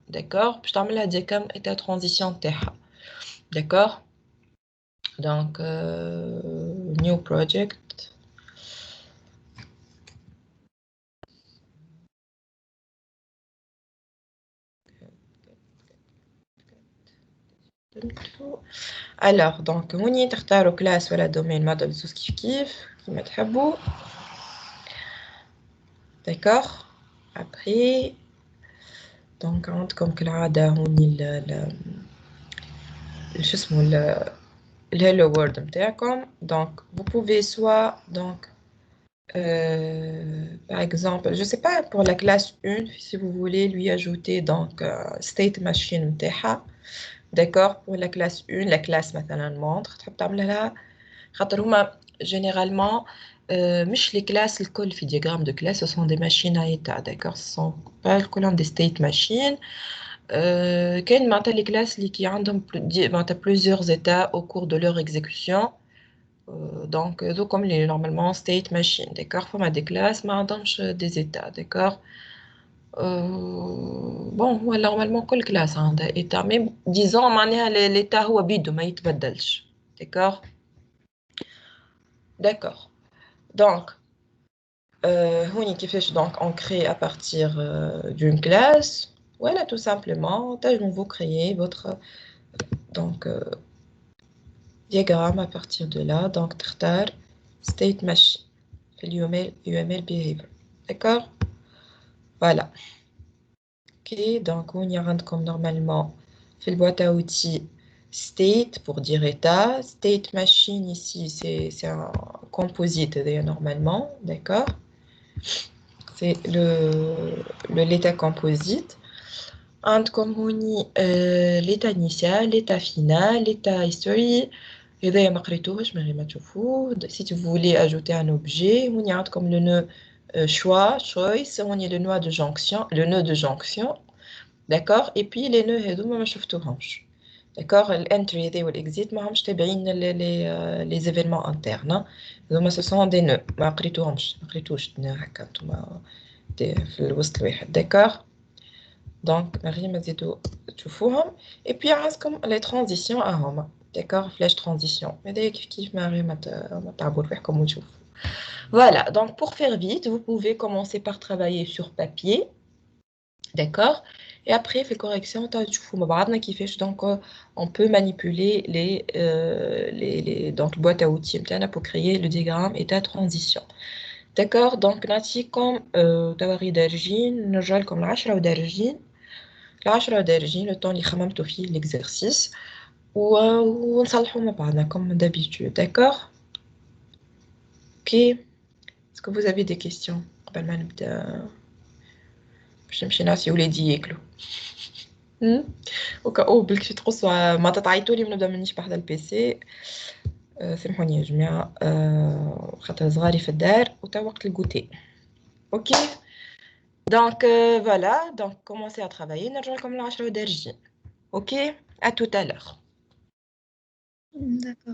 d'accord. باش تعملها دي كام état transition تاعها. d'accord. donc new project. alors donc هوني تختاروا classe ولا domaine model tout كيف كيما تحبوا. d'accord. après donc عندكم كالعادة هوني شو اسمه الهيلو وورد نتاعكم. donc vous pouvez soit donc par exemple je sais pas pour la classe 1 si vous voulez lui ajouter donc state machine نتاعها. d'accord. pour la classe 1 la classe مثلا montre تحب تعمل لها خاطر هما généralement مش les classes الكل في diagramme de classe ce sont des machines à état. d'accord. ce sont pas الكل des state machines. كاين معناتها les classes اللي كي عندهم معناتها plusieurs états au cours de leur exécution. donc comme les normalement state machine. d'accord. فما des classes ما عندهمش des états. d'accord. bon هو normalement كل classe عندها état mais disons معناها l'état هو بيدو ما يتبدلش. d'accord. d'accord. donc هوني كيفاش donc on crée à partir d'une classe. voilà tout simplement vous créez votre donc diagramme à partir de là. donc تختار state machine في UML behavior. d'accord. voilà. ok. donc on y rentre comme normalement في boîte à outils state pour dire état. state machine ici c'est un composite normalement. d'accord. c'est l'état composite. عندكم هوني l'état initial, l'état final, l'état history. هذايا ما قريتوهش من غير ما تشوفوه. si tu voulez ajouter un objet هوني عندكم le nœud choix choice هوني le nœud de jonction. d'accord. et puis les nœuds هذوما ما شفتوهمش. d'accord. l'entry هذا والexit ماهمش تابعين les événements internes. هذوما ce sont des nœuds ما قريتوش هكا نتوما في الوسط الواحد. d'accord. donc نغي مزيدو تشوفوهم. et puis عندكم les transitions هما. d'accord. flash transition هذايا كيف ما غير ما تعبوا روحكم وتشوفوا. voilà. donc pour faire vite vous pouvez commencer par travailler sur papier. d'accord. et après fait correction تشوفوا مع بعضنا كيفاش donc on peut manipuler les donc boîte à outils نتاعنا pour créer le diagramme état transition. d'accord. donc نعطيكم تواري دارجين نرجع لكم 10 ودارجين. 10 دارجين le temps اللي خممتوا فيه l'exercice ونصلحوا مع بعضنا comme d'habitude. d'accord. ok. est-ce que vous avez des questions قبل ما نبدا باش نمشي نعطي ولادي ياكلوا. وكأو بلكي تقصوا ما تتعيطوا لي ونبدا منيش بحذا البيسي. سامحوني يا جماعه خاطر صغاري في الدار وتا وقت الجوتي. اوكي. donc voilà. donc commencez à travailler نرجع لكم العشرة ودارجين. ok. à tout à l'heure. D'accord.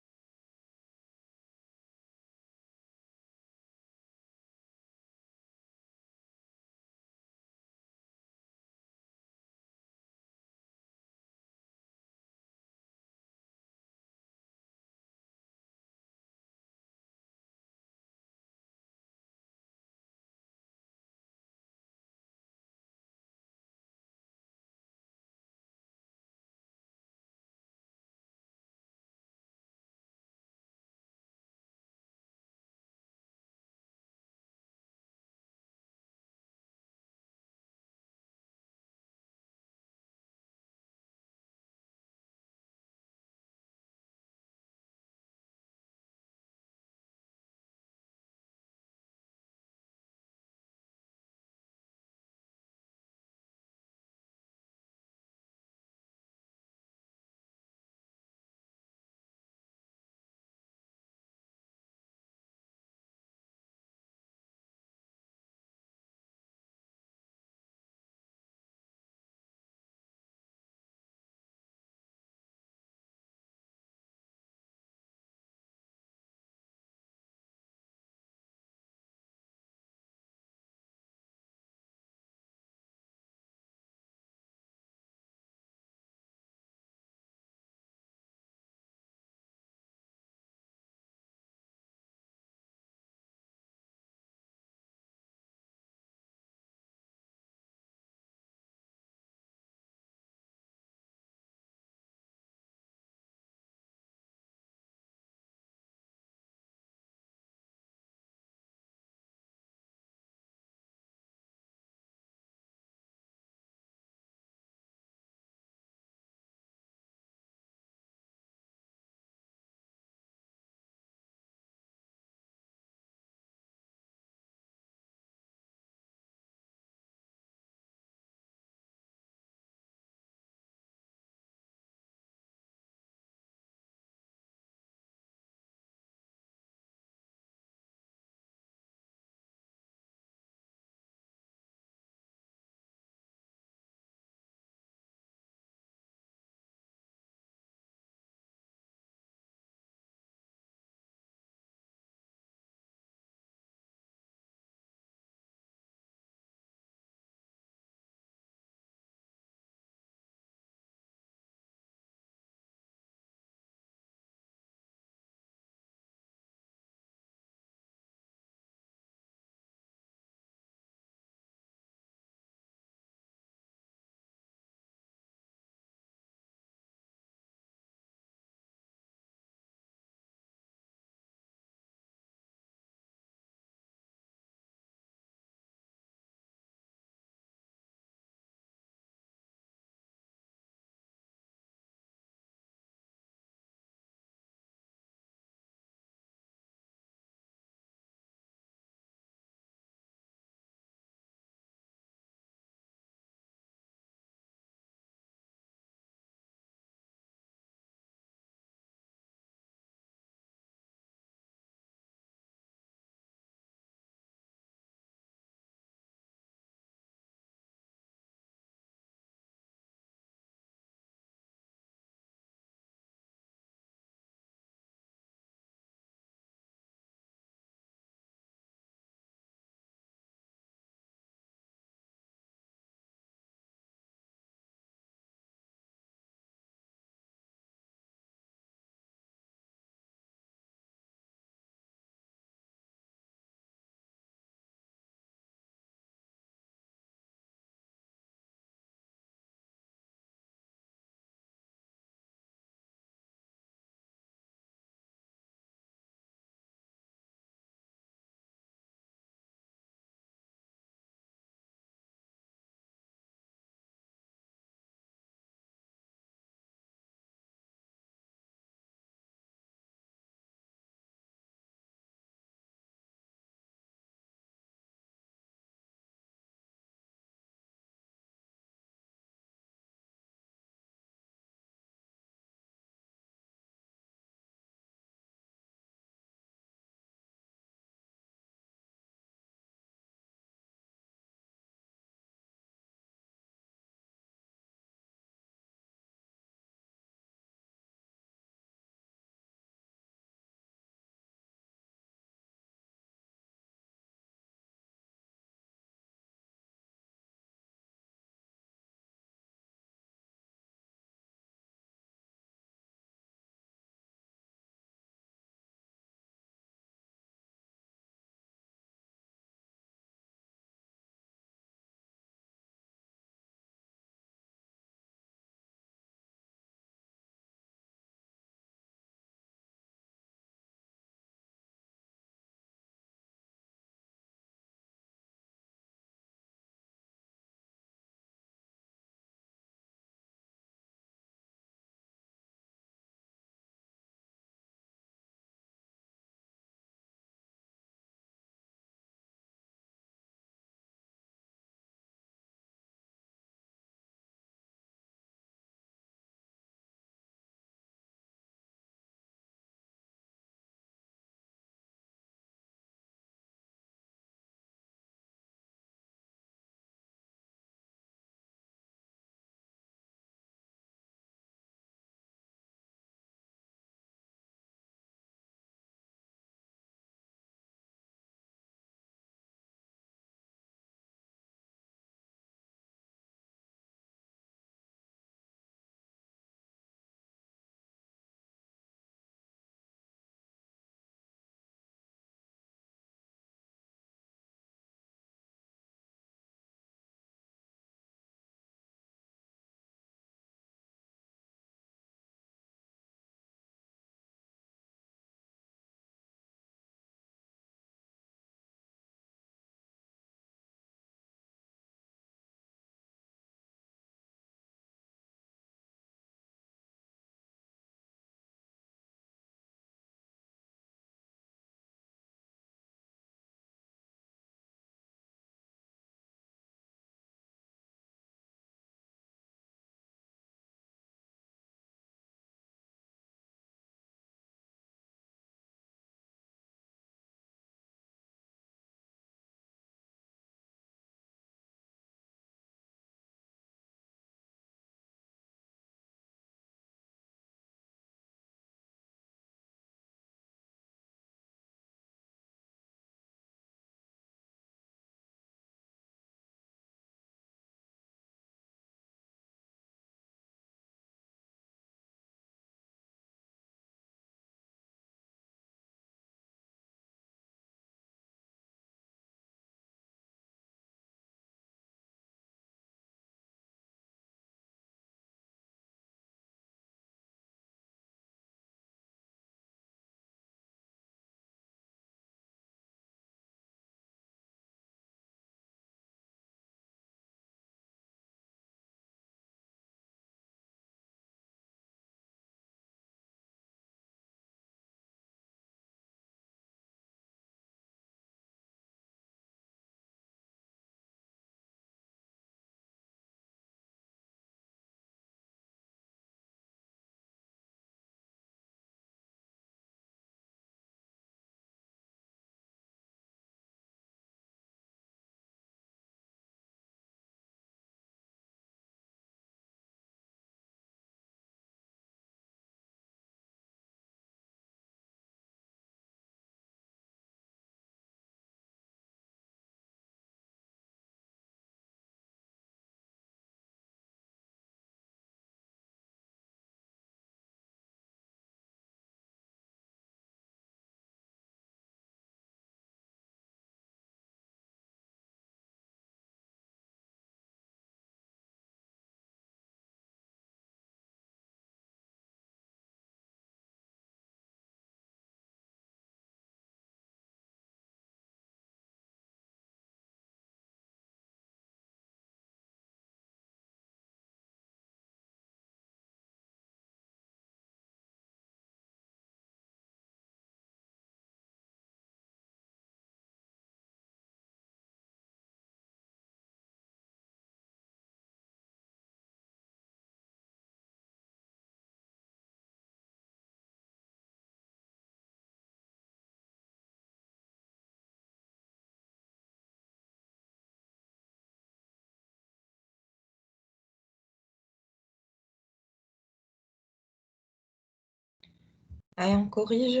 Allez, on corrige.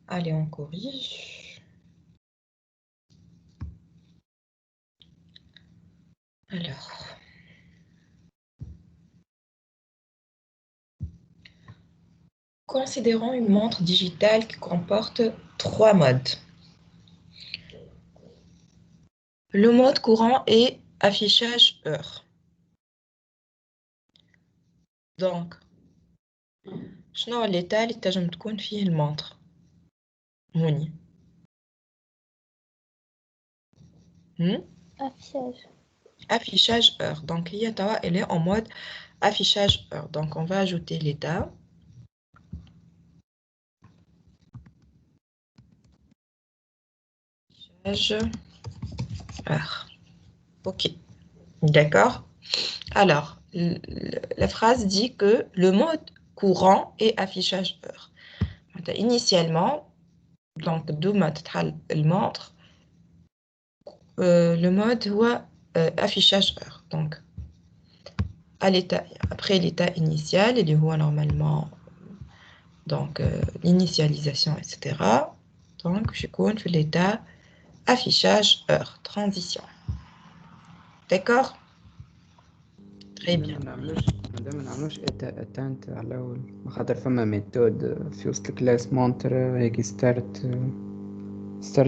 Allez, on corrige. Alors. Considérons une montre digitale qui comporte 3 modes. Le mode courant est affichage heure. Donc, شنو l'état اللي تنجم تكون فيه المونtre هوني affichage heure. Donc, elle est en mode affichage heure. Donc, on va ajouter l'état. Affichage heure. OK. D'accord. Alors, la phrase dit que le mode courant est affichage heure. Initialement, donc, d'où le montre, le mode ou affichage heure. Donc, après l'état initial, il y a normalement donc l'initialisation, etc. Donc, je compte l'état affichage heure, transition. D'accord? Très bien. ما نعملوش اتنت على اول خاطر فما ميثود في وسط الكلاس مونتر هيك ستارت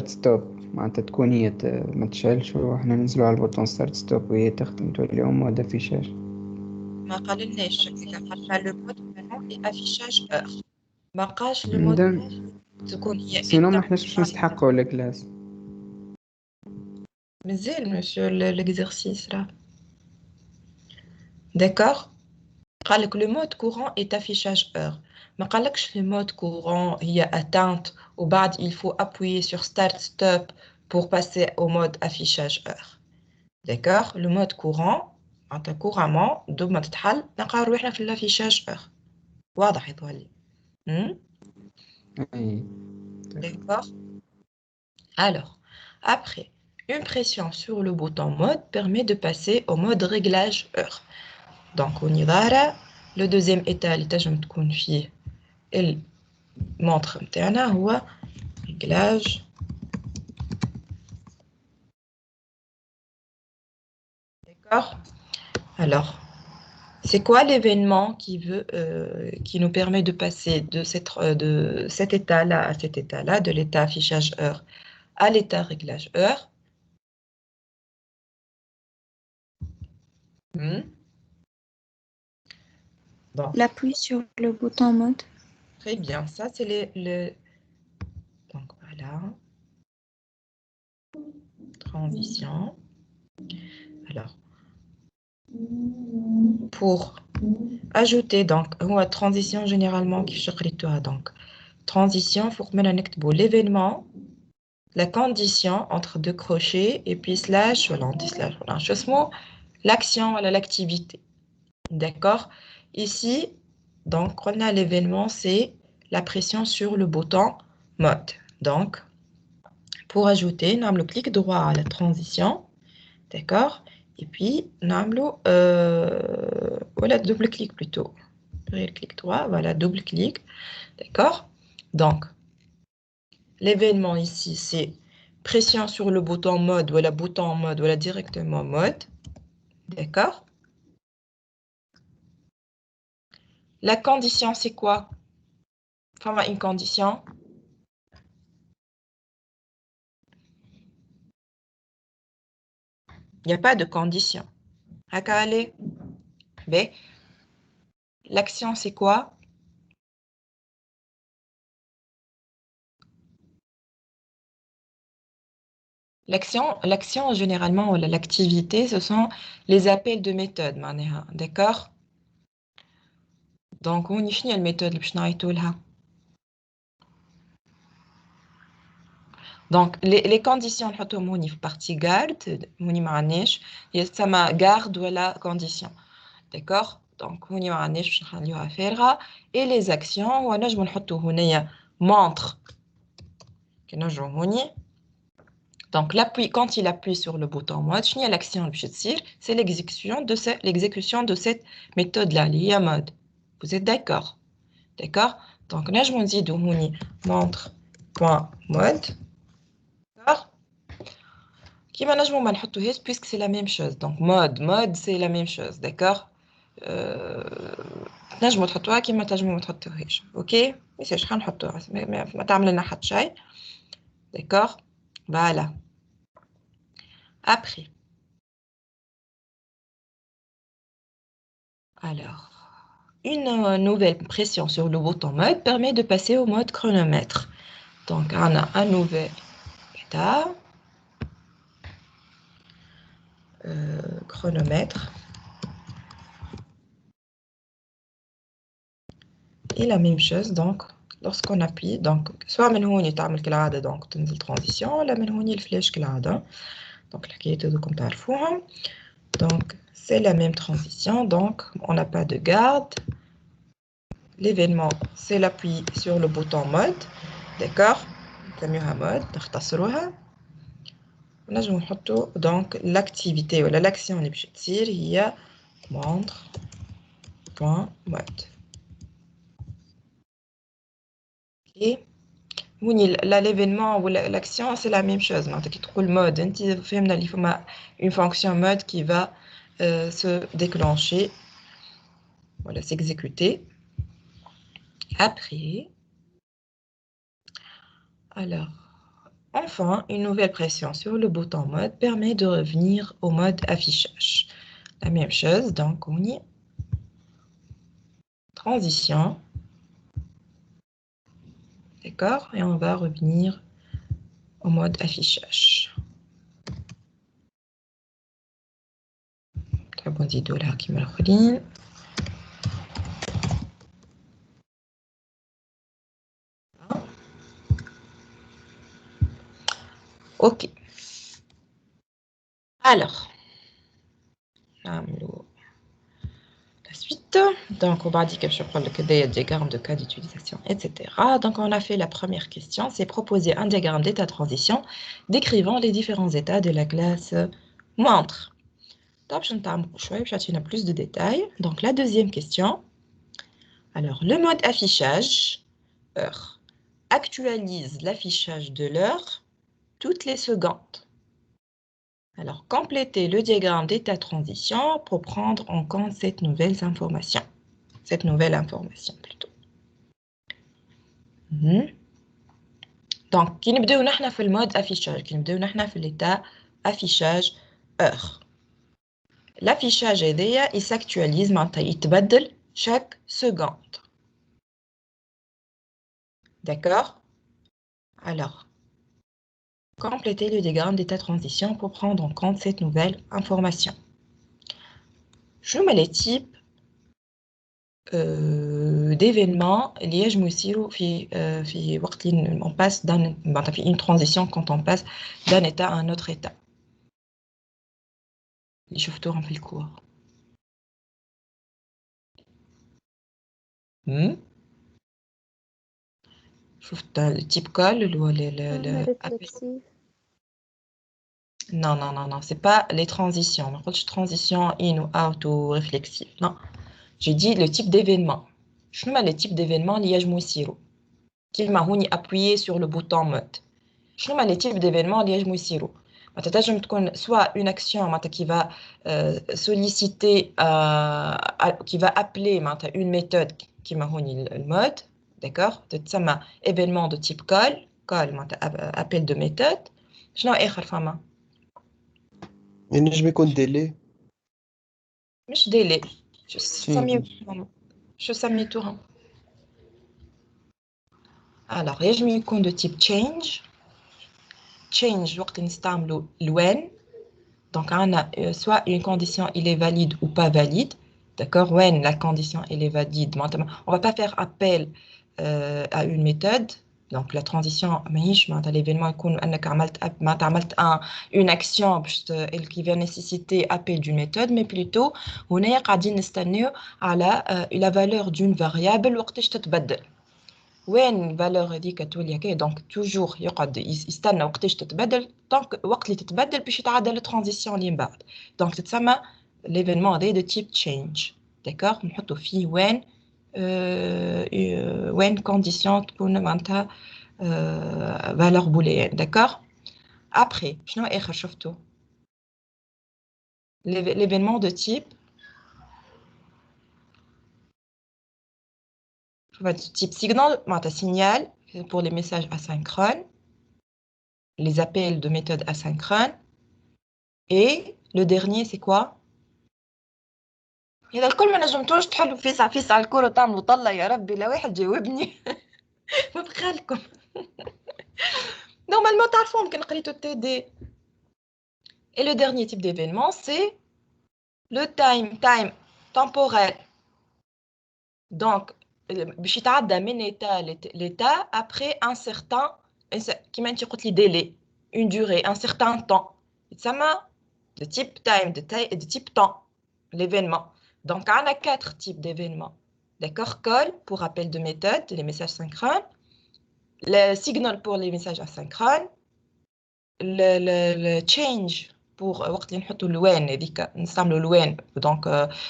ستوب معناتها تكون هي ما تشعلش وإحنا ننزلوا على البوتون ستارت ستوب وهي تخدم تولي مود افيشاج. ما قالناش شكلك قالنا لو مود كورون اي افيشاج اور ما قالش لو مود تكون هي سينو ما احناش باش نستحقوا الكلاس. مازال مسيو l'exercice là. D'accord? قال لك le mode courant est affichage heure. ما قالكش le mode courant هي atteinte وبعد il faut appuyer sur start stop pour passer au mode affichage heure. D'accord? Le mode courant معناتها couramment دوب ما تتحل نلقاو روحنا في الافيشاج heure. واضح يظهر لي. D'accord? Alors, après, une pression sur le bouton mode permet de passer au mode réglage heure. Donc, on y va. Le deuxième état, il montre réglage. D'accord? Alors, c'est quoi l'événement qui nous permet de passer de cet état-là à cet état-là, de l'état affichage heure à l'état réglage heure? L'appui sur le bouton mode. Très bien, ça c'est donc voilà. Transition. Alors, pour ajouter donc transition généralement qui شقريتوها donc transition faut que l'événement, la condition entre deux crochets et puis slash ou l'anti-slash voilà l'action ou l'activité. D'accord? Ici donc on a l'événement, c'est la pression sur le bouton mode. Donc pour ajouter, on a le clic droit à la transition. D'accord? Et puis, on voilà, double-clic plutôt. Clic droit, voilà, double-clic. D'accord? Donc, l'événement ici, c'est pression sur le bouton mode, voilà directement mode. D'accord? La condition, c'est quoi? Enfin, une condition. Il n'y a pas de condition. L'action, c'est quoi? L'action, généralement, l'activité, ce sont les appels de méthode. D'accord? Donc, on y la méthode اللي Donc, les conditions de partie garde, ça m'a garde ou la condition. D'accord? Donc, on y va et les actions, on a montre. Donc, quand il appuie sur le bouton mode, l'action c'est l'exécution de cette méthode-là, mode. Vous êtes d'accord? d'accord. Donc نجمو نزيدو هوني montre.mode d'accord. كيما نجمو ما نحطوهاش puisque c'est la même chose. Donc mode c'est la même chose, d'accord. نجمو تحطوها كيما تنجمو ما تحطوهاش. اوكي ماشي شحال نحطوها ما تعمل لنا حتى شيء. D'accord. Voilà. Après. Alors, une nouvelle pression sur le bouton mode permet de passer au mode chronomètre. Donc, on a un nouvel état. Chronomètre. Et la même chose, donc, lorsqu'on appuie, donc, soit من هون يتعمل كالعادة donc تنزل transition, ولا من هون الفلاش كالعادة. Donc, الحكاية هذوكم تعرفوهم. Donc, c'est la même transition, donc on n'a pas de garde. L'événement, c'est l'appui sur le bouton mode, d'accord. نسميوها mode, نختصروها. ونجمو نحطو donc l'activité ولا l'action اللي باش تصير هي montre.mode. Et l'événement ou l'action, c'est la même chose. Mais tu trouves le mode, il faut une fonction mode qui va se déclencher, voilà, s'exécuter. Après, alors, enfin, une nouvelle pression sur le bouton mode permet de revenir au mode affichage. La même chose, donc on y transition. D'accord. Et on va revenir au mode affichage. Très bon dit $, qui me le Ok. Alors, la suite. Donc, on va dire que je prends le diagramme de cas d'utilisation, etc. Donc, on a fait la première question, c'est proposer un diagramme d'état transition décrivant les différents états de la classe montre. Donc, je vais plus de détails. Donc, la deuxième question. Alors, le mode affichage, heure, actualise l'affichage de l'heure toutes les secondes. Alors, complétez le diagramme d'état transition pour prendre en compte cette nouvelle information. Plutôt. Donc, qui nous dit on fait le mode affichage, qui nous dit on fait l'état affichage heure. L'affichage il s'actualise, il تبدل chaque seconde. D'accord? Alors, complétez le diagramme d'état transition pour prendre en compte cette nouvelle information. Je mets les types d'événements اللي يجموا يصيروا في وقت اللي on passe في une transition quand on passe d'un état à un autre état. اللي شفتوهم في الكور. شفت التيب كول اللي هو non, c'est pas les transitions. ما قلتش transition in ou out ou réflexive. Non. J'ai dit le type d'événement. شنو هما les types d'événements اللي يجموا يصيروا؟ كيما هوني appuyer sur le bouton mode. شنو هما les types d'événements اللي يجموا يصيروا؟ معناتها تنجم تكون soit une action معناتها qui va solliciter qui va appeler معناتها une méthode كيما هوني المود. D'accord. تتسمى événement de type call معناتها appel de méthode. شنو آخر فما؟ ينجم يكون ديلي. مش ديلي. شو سميتوهم؟ Alors, يجم يكون de type change وقت نستعملوا when. Donc, on a soit une condition il est valide ou pas valide. D'accord? When la condition elle est valide. On va pas faire appel à une méthode. Donc, la transition, l'événement une action qui va nécessiter appel d'une méthode, mais plutôt, on est à la valeur d'une variable وقتاش تتبدل. وين valeur هذيك تولي donc toujours يقعد يستنى وقتاش تتبدل donc وقت اللي تتبدل باش يتعدل الترانزيسيون اللي من بعد. donc تتسمى l'événement هذا de type change. d'accord نحطوا فيه when وين condition تكون معناتها valeur booléenne, d'accord. Après, شنو آخر شفتوا l'événement de type signal, معناتها signal pour les messages asynchrones, les appels de méthode asynchrone. Et le dernier, c'est quoi؟ إذا الكل ما نجمتوش تحلوا فيس على الكرة وتعملوا طلة يا ربي لا واحد جاوبني ما بخالكم. Normalement, تعرفوا يمكن قريتوا TD. Et le dernier type d'événement, c'est le time temporel. Donc, باش يتعدى من l'état après un certain كيما انت قلت لي délai, une durée, un certain temps. يتسمى de type time, de type temps, l'événement. Donc, on a 4 types d'événements. D'accord? Call pour appel de méthode, les messages synchrones. Le signal pour les messages asynchrones. Le change pour وقت اللي نحطوا الوان هذيك نستعملوا الوان. Donc,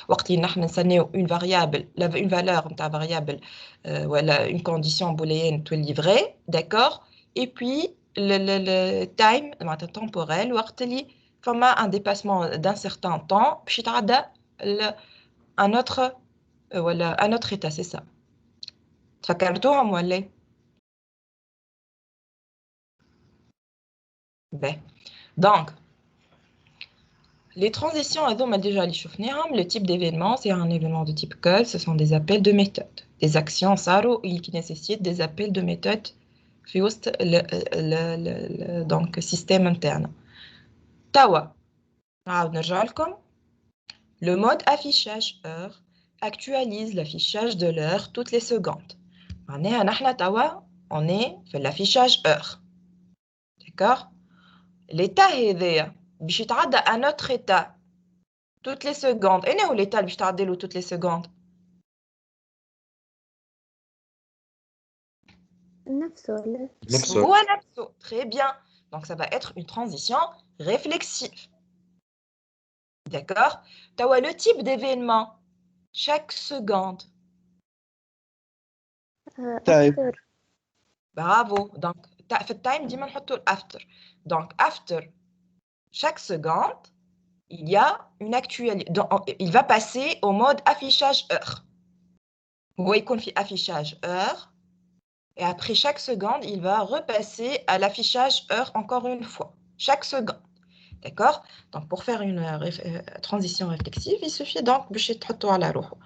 وقت اللي نحن نسنيو une variable, une valeur نتاع variable ولا une condition booléenne تولي vraie. D'accord? Et puis, le time, معناتها temporel, وقت اللي فما un dépassement d'un certain temps باش يتعدى un autre état, c'est ça. تفكرتوهم ولا؟ Ben. Donc, les transitions, déjà le type d'événement, c'est un événement de type call, ce sont des appels de méthode. Des actions qui nécessitent des appels de méthode juste donc système interne. Tawa, le mode affichage heure actualise l'affichage de l'heure toutes les secondes. On est fait l'affichage heure. D'accord? L'état est باش يتعدى un autre état toutes les secondes. Et où l'état باش تعديلو toutes les secondes? نفسه هو نفسه. Très bien. Donc ça va être une transition réflexive. D'accord? T'as le type d'événement chaque seconde. after. Bravo. Donc في التايم ديما نحطوا after. Donc after chaque seconde, il y a une actualité. Il va passer au mode affichage heure. Vous voyez qu'on fait affichage heure. Et après chaque seconde, il va repasser à l'affichage heure encore une fois. Chaque seconde. D'accord? Donc, pour faire une transition réflexive, il suffit donc de la roue.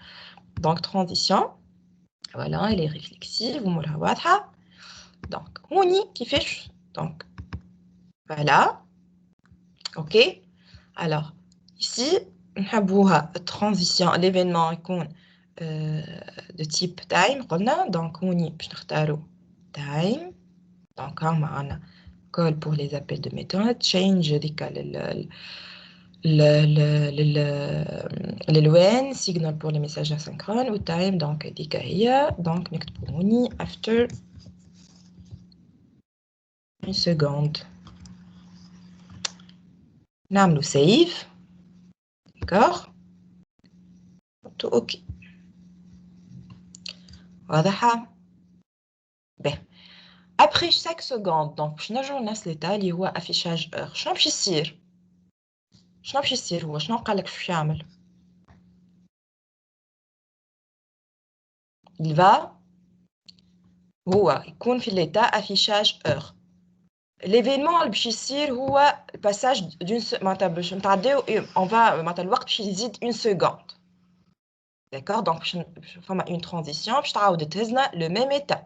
Donc, transition. Voilà, elle est réflexive. Donc, on y qui fait. Donc, voilà. OK? Alors, ici, on a transition, l'événement de type time. Donc, on y time. Donc, on a call pour les appels de méthode, change l'LON, signal pour les messages asynchrones, ou time, donc donc نكتبوا after une seconde. نعملوا save. D'accord? Tout OK. واضحة؟ bien. Après chaque seconde, donc باش نرجعوا لنفس l'état اللي هو affichage heure. شنو باش يصير؟ شنو باش يصير هو؟ شنو قال لك باش يعمل؟ il va هو يكون في l'état affichage heure. L'événement اللي باش يصير هو passage d'une معناتها باش نتعداو on va معناتها الوقت باش يزيد une seconde. D'accord? Donc باش فما une transition باش تعاود تهزنا le même état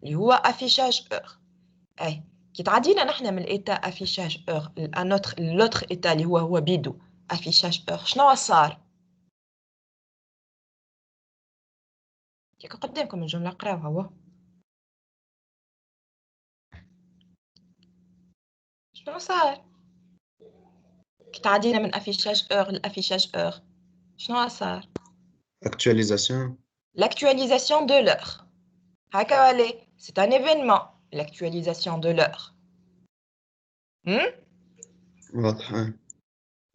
اللي هو affichage heure. اي كي تعدينا نحنا من l'état affichage heure l'autre état اللي هو بيدو affichage heure شنو صار؟ كيك قدامكم الجملة قراوها هو. شنو صار؟ كي تعدينا من affichage heure لaffichage heure شنو صار؟ Actualisation. L'actualisation de l'heure. C'est un événement, l'actualisation de l'heure.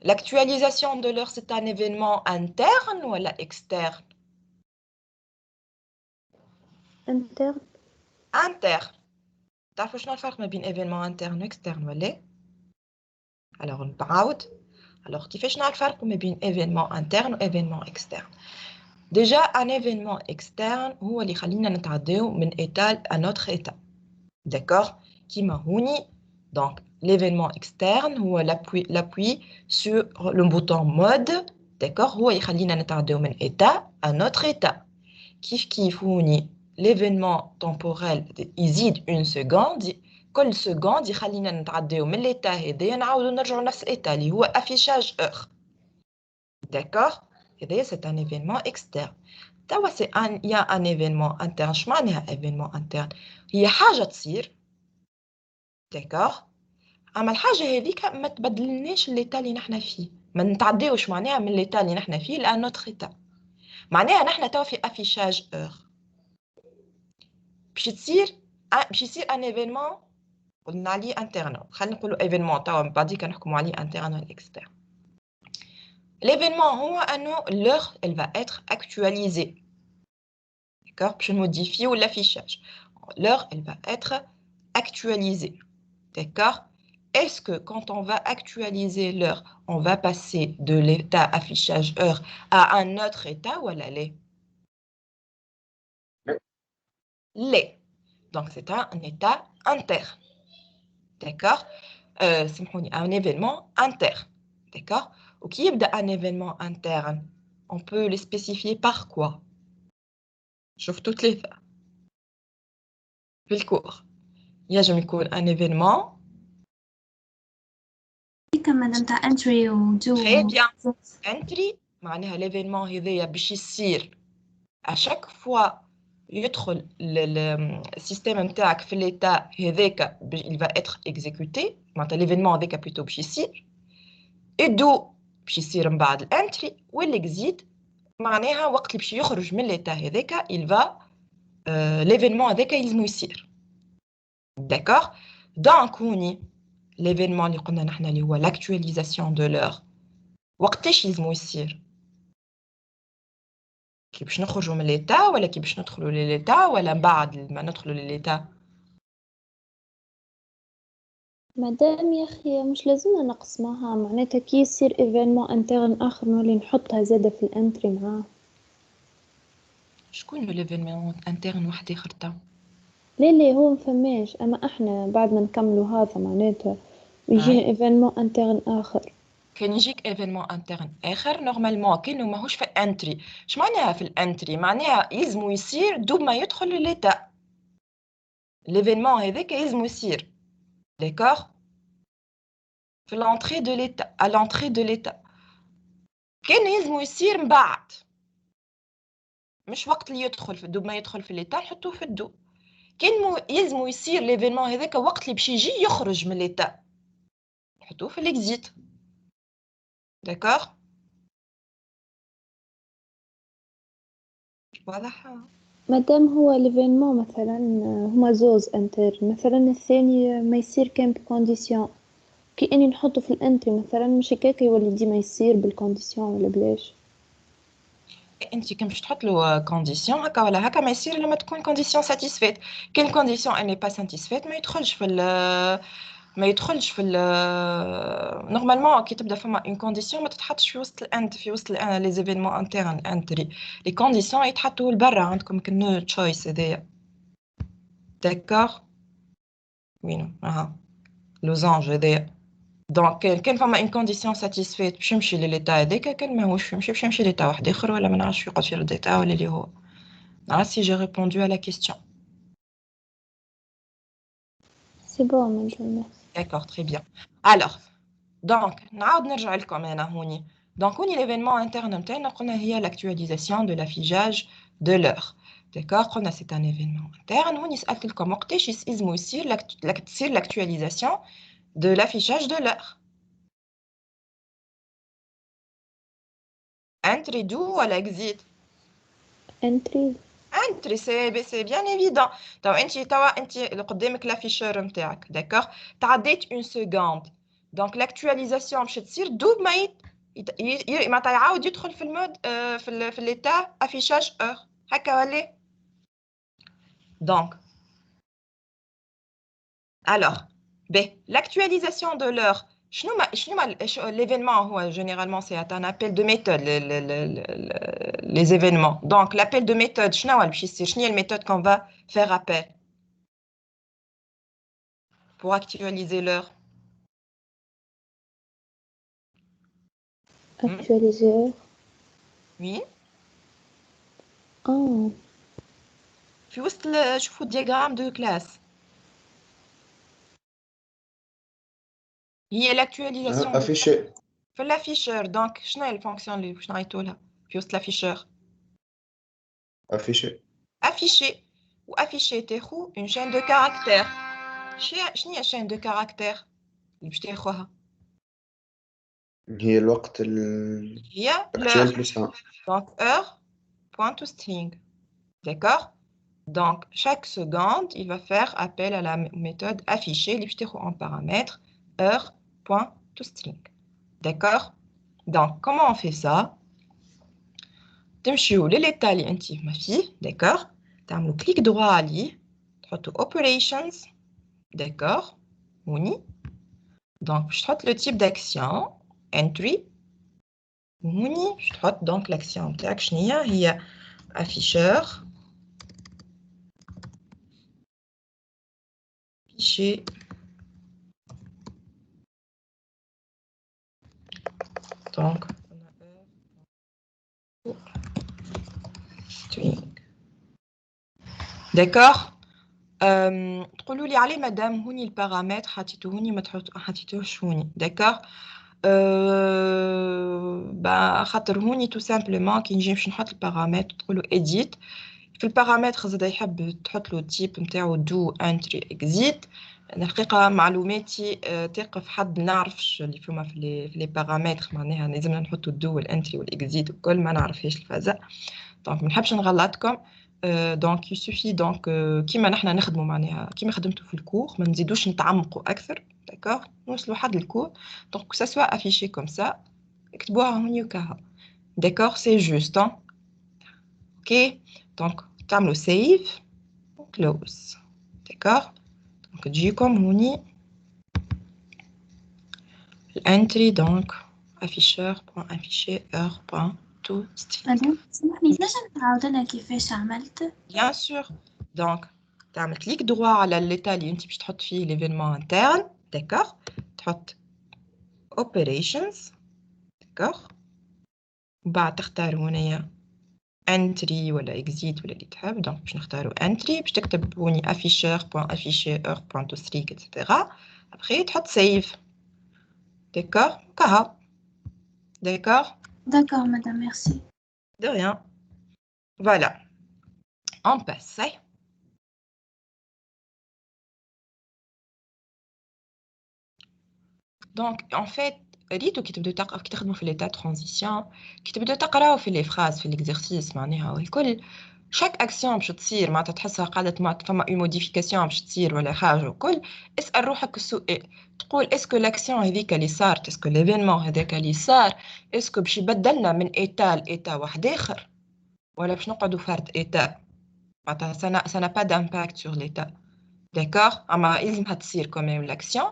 L'actualisation de l'heure, c'est un événement interne ou externe? interne. interne. تعرفوا شنو الفرق ما بين événement interne و externe ولا؟ alors نعاود. alors كيفاش نعرف الفرق ما بين événement interne و événement externe؟ déjà un événement externe هو اللي يخلينا نتعداو من état à notre état. d'accord؟ كيما هوني donc l'événement externe هو l'appui sur le bouton mode. d'accord؟ هو يخلينا نتعداو من état à notre état. كيف هوني l'événement temporel يزيد une seconde. كل seconde يخلينا نتعداو من l'état هذايا نعاودو نرجعو نفس l'état اللي هو affichage heure. d'accord؟ هذايا c'est un événement externe. توا il y a un événement interne. شو معناها événement interne؟ هي حاجة تصير. d'accord؟ اما الحاجة هذيك ما تبدلناش l'état اللي نحنا فيه. ما نتعداوش معناها من l'état اللي نحنا فيه لأ notre état. معناها نحنا توا في affichage heure. باش يصير ان ايفينمون قلنا عليه انترن. خلينا نقولوا ايفينمون توا من بعد كنحكموا عليه انترن ولا اكسترن. l'événement هو انه l'heure elle va être actualisée. d'accord؟ باش نموديفيو l'affichage. l'heure elle va être actualisée. d'accord؟ est-ce que quand on va actualiser l'heure on va passer de l'état affichage heure à un autre état ou à l'allée? les. donc c'est un état interne. d'accord? سمحوني un événement interne. d'accord? وكي يبدأ un événement interne on peut les spécifier par quoi? شوف toutes les في الكور يجب يكون un événement كمان نتاع entry و do. très bien. entry معناها l'événement هذايا باش يصير à chaque fois يدخل السيستم نتاعك في l'état هذاك il va être exécuté. معناتها l'événement هذاك plutôt باش يصير. et do باش يصير من بعد الانتري والاكزيت معناها وقت اللي باش يخرج من l'état هذاك il va l'événement هذاك يلزمو يصير. d'accord؟ donc هوني l'événement اللي قلنا نحنا اللي هو l'actualisation de l'heure وقتاش يلزمو يصير؟ كي باش نخرجوا من l'état ولا كي باش ندخلوا للétat ولا بعد ما ندخلوا للétat؟ مادام يا أخي مش لازمنا نقسمها، معناتها كي يصير إيفينمون انترن آخر نولي نحطها زادة في الانتري معاه. شكون l'événement interne واحد آخر تاع؟ ليه هو مفهماش، أما إحنا بعد ما نكملوا هذا معناتها ويجينا إيفينمون انترن آخر. كان يجيك ايفينمون انترن اخر نورمالمون كانه ماهوش في الانتري. اش معناها في الانتري؟ معناها يلزمو يصير دوب ما يدخل لليتا. ليفينمون هذاك يلزمو يصير داكوغ في لونطري دو ليتا ا لونطري دو ليتا. كان يلزمو يصير من بعد مش وقت اللي يدخل في دوب ما يدخل في ليتا نحطوه في الدو. كان يلزمو يصير ليفينمون هذاك وقت اللي باش يجي يخرج من ليتا نحطوه في الاكزيت. داكوغ واضح؟ مادام هو ليفينمون مثلا هما زوز انترن، مثلا الثاني ما يصير كان بكونديسيون، كي اني نحطه في الانتري مثلا مش هكاك يولي ديما يصير بالكونديسيون ولا بلاش؟ انت كي باش تحط له كونديسيون هكا ولا هكا ما يصير لما تكون كونديسيون ساتيسفيت. كاين كونديسيون اني با ساتيسفيت ما يدخلش في نورمالمون كي تبدا فما اون كونديسيون ما تتحطش في وسط الاند في وسط لي زيفينمون انترن انتري. لي كونديسيون يتحطوا لبرا عندكم كنو تشويس هذايا. داكوغ وينو اها لوزانج هذايا. دونك كان فما اون كونديسيون ساتيسفيت باش يمشي لليتا هذاك، كان ماهوش يمشي باش يمشي ليتا واحد اخر ولا ما نعرفش يقعد في ليتا ولا اللي هو. نعرف سي جي ريبوندو على كيستيون. سي بون مجمع. داكوغ تري بيان. الوغ دونك نعاود نرجع لكم انا هوني. دونك هوني ليفينمون انترن نتاعنا قلنا هي لاكtualisation دو لافيجاج دو لور. داكوغ قلنا سي ان ايفينمون انترن. هوني سالت لكم وقتاش يلزمو يصير تصير لاكtualisation دو لافيجاج دو لور. انتري دو ولا اكزيت؟ انتري. انتري سي بيان ايفيدون. توا انت اللي قدامك لافيشور نتاعك داكوغ تعديت اون سكوند دونك لاكtualisation باش تصير دوب ما معناتها يعاود يدخل في المود في ليتا افيشاج اور هكا ولا Donc, alors, B, l'actualisation de l'heure. L'événement, généralement, c'est un appel de méthode, les événements. Donc, l'appel de méthode, c'est la méthode qu'on va faire appel pour actualiser l'heure. Actualiser. Oui. Ah, في وسط شوفوا الدياغرام de classe. هي l'actualisation Affiché. في l'afficheur. Donc, شنو هي الفونكسيون اللي باش نعيطوا لها في وسط l'afficheur؟ Affiché. Afficher ou afficher تاخو une chaîne de caractères. شنو هي chaîne de caractères اللي باش تاخوها؟ هي الوقت هي actuel l'heure. plus 1. Donc, heure, point to string. D'accord? Donc, chaque seconde, il va faire appel à la méthode afficher, اللي باش تاخو en paramètre, heure, point to string. D'accord? Donc, comment on fait ça? تمشيو للإيتا اللي انت ما فيه. D'accord? تعملوا clic droit عليه, تحطوا operations. D'accord? هوني. Donc, باش تحط le type d'action, entry. هوني باش تحط donc l'action نتاعك شنو هي afficheur. Afficher. Donc, on a string. D'accord? تقولوا لي عليه مدام هوني البارامتر حطيتو هوني ما حطيتوش هوني. D'accord? خاطر هوني tout simplement كي نجي باش نحط البارامتر تقولوا edit. في البارامتر زاد يحب تحط له التيب نتاعو do entry exit. الحقيقة معلوماتي تقف حد نعرفش اللي فما في لي بارامتر معناها لازمنا نحطوا الدو والانتري والاكزيت وكل ما نعرفهاش الفازة. دونك ما نحبش نغلطكم. دونك يسوفي دونك كيما نحنا نخدموا معناها كيما خدمتوا في الكور ما نزيدوش نتعمقوا اكثر. داكور نوصلوا حد الكور. دونك سا سوا افيشي كوم سا اكتبوها هوني وكاها. داكور سي جوست. اوكي دونك تعملوا سيف وكلوز. داكور دونك تجيكم هوني الانتري دونك afficheur point afficher heure point to string. مدام سامحني تنجم تعاود لنا كيفاش عملت؟ Bien sûr. Donc, تعمل clic droit على l'état اللي انت باش تحط فيه l'événement interne. D'accord? تحط operations. D'accord? وبعد تختار هنايا entry ولا exit ولا اللي تحب. donc باش نختاروا entry باش تكتب هوني afficheur point afficher heure point to string etc. après تحط save. D'accord? كها. D'accord? D'accord, madame, merci. De rien. Voilà. On passe. Donc, en fait, ريتو كي تبداو تقراو كي تخدموا في l'état de transition كي تبداو تقراو في les phrases في l'exercice معناها والكل chaque action باش تصير معناتها تحسها قاعدة فما une modification باش تصير ولا حاجة وكل اسأل روحك السؤال تقول اسكو l'action هذيك اللي صارت اسكو l'événement هذاك اللي صار اسكو باش يبدلنا من état لإيتا واحد آخر ولا باش نقعدوا فرد état معناتها ça n'a pas d'impact sur l'état. D'accord? أما لازمها تصير quand même l'action.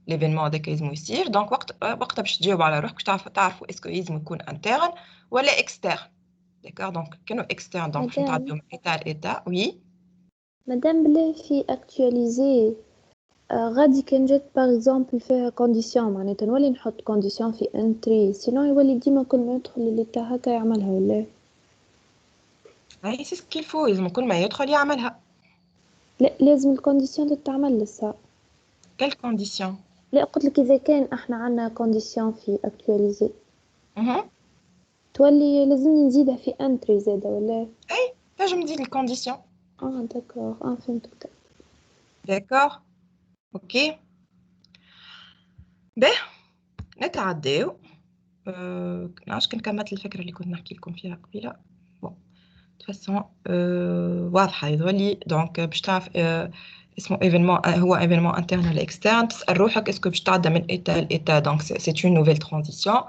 l'événement هذاك لازم يصير دونك وقتها باش تجاوب على روحك باش تعرفوا اسكو لازم يكون انترن ولا اكسترن. داكور دونك كانوا اكسترن دونك باش نتعدوا من ايتا لايتا. وي مادام بلا في اكتواليزي غادي كان جات باغ اكزومبل فيها كونديسيون معناتها نولي نحط كونديسيون في انتري سينو يولي ديما كل ما يدخل لليتا هكا يعملها ولا هاي سي سكيل فو لازم كل ما يدخل يعملها. لا لازم الكونديسيون تتعمل لسا. كل كونديسيون؟ لا قلت لك اذا كان احنا عندنا كونديسيون في اكتواليزي تولي لازم نزيدها في انتري زاده ولا اي نجم نزيد الكونديسيون. داكور فهمتك. داكور اوكي به نتعداو. نعرفش كان كملت الفكره اللي كنت نحكي لكم فيها قبيله. بون فاسون واضحه يظهر دونك باش تعرف اسمه ايفينمون هو ايفينمون انترن ولا اكسترن. تسال روحك اسكو باش تعدى من ايتا لايتا دونك سي اون نوفيل ترانزيسيون.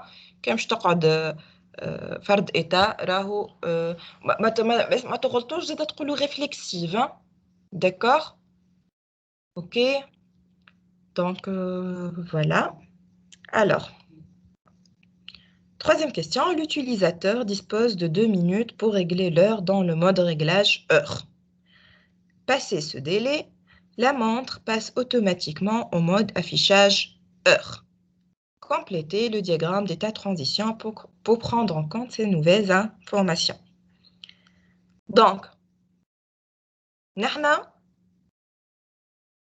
كان باش تقعد فرد ايتا راهو ما تغلطوش زاد تقولوا ريفلكسيف. D'accord? Ok. Donc, voilà. Alors, troisième question. L'utilisateur dispose de 2 minutes pour régler l'heure dans le mode réglage heure. Passé ce délai, la montre passe automatiquement au mode affichage heure. Complétez le diagramme d'état transition pour prendre en compte ces nouvelles informations. Donc, نحن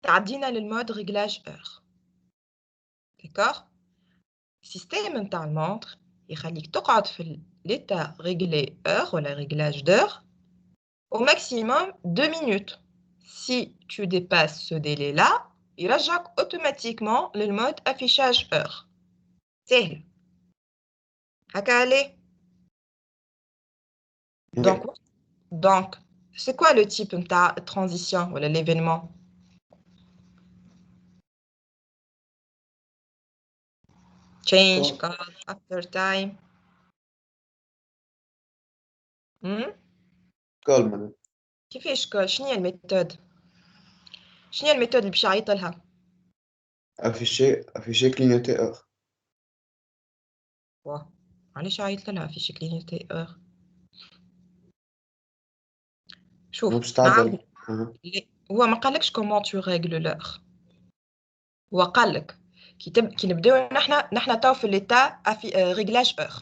تعدينا للمود réglage heure. D'accord? السيستم نتاع المونtre يخليك تقعد في l'état réglé heure ولا réglage d'heure au maximum 2 minutes. Si tu dépasses ce délai-là, il rajoute automatiquement le mode affichage heure. C'est allez. Donc, c'est quoi le type de transition ou l'événement? Change, call, after time. Call, madame. كيفاش كول؟ شنو هي الميثود؟ شنو هي الميثود اللي باش يعيط لها؟ Afficher clignoter heure. واه علاش عيط لها في كلينيتي اور؟ شوف باش تعدل. هو ما قالكش كومون تو ريغل لور، هو قال لك كي نبداو نحنا تو في ليتا ريغلاج اور.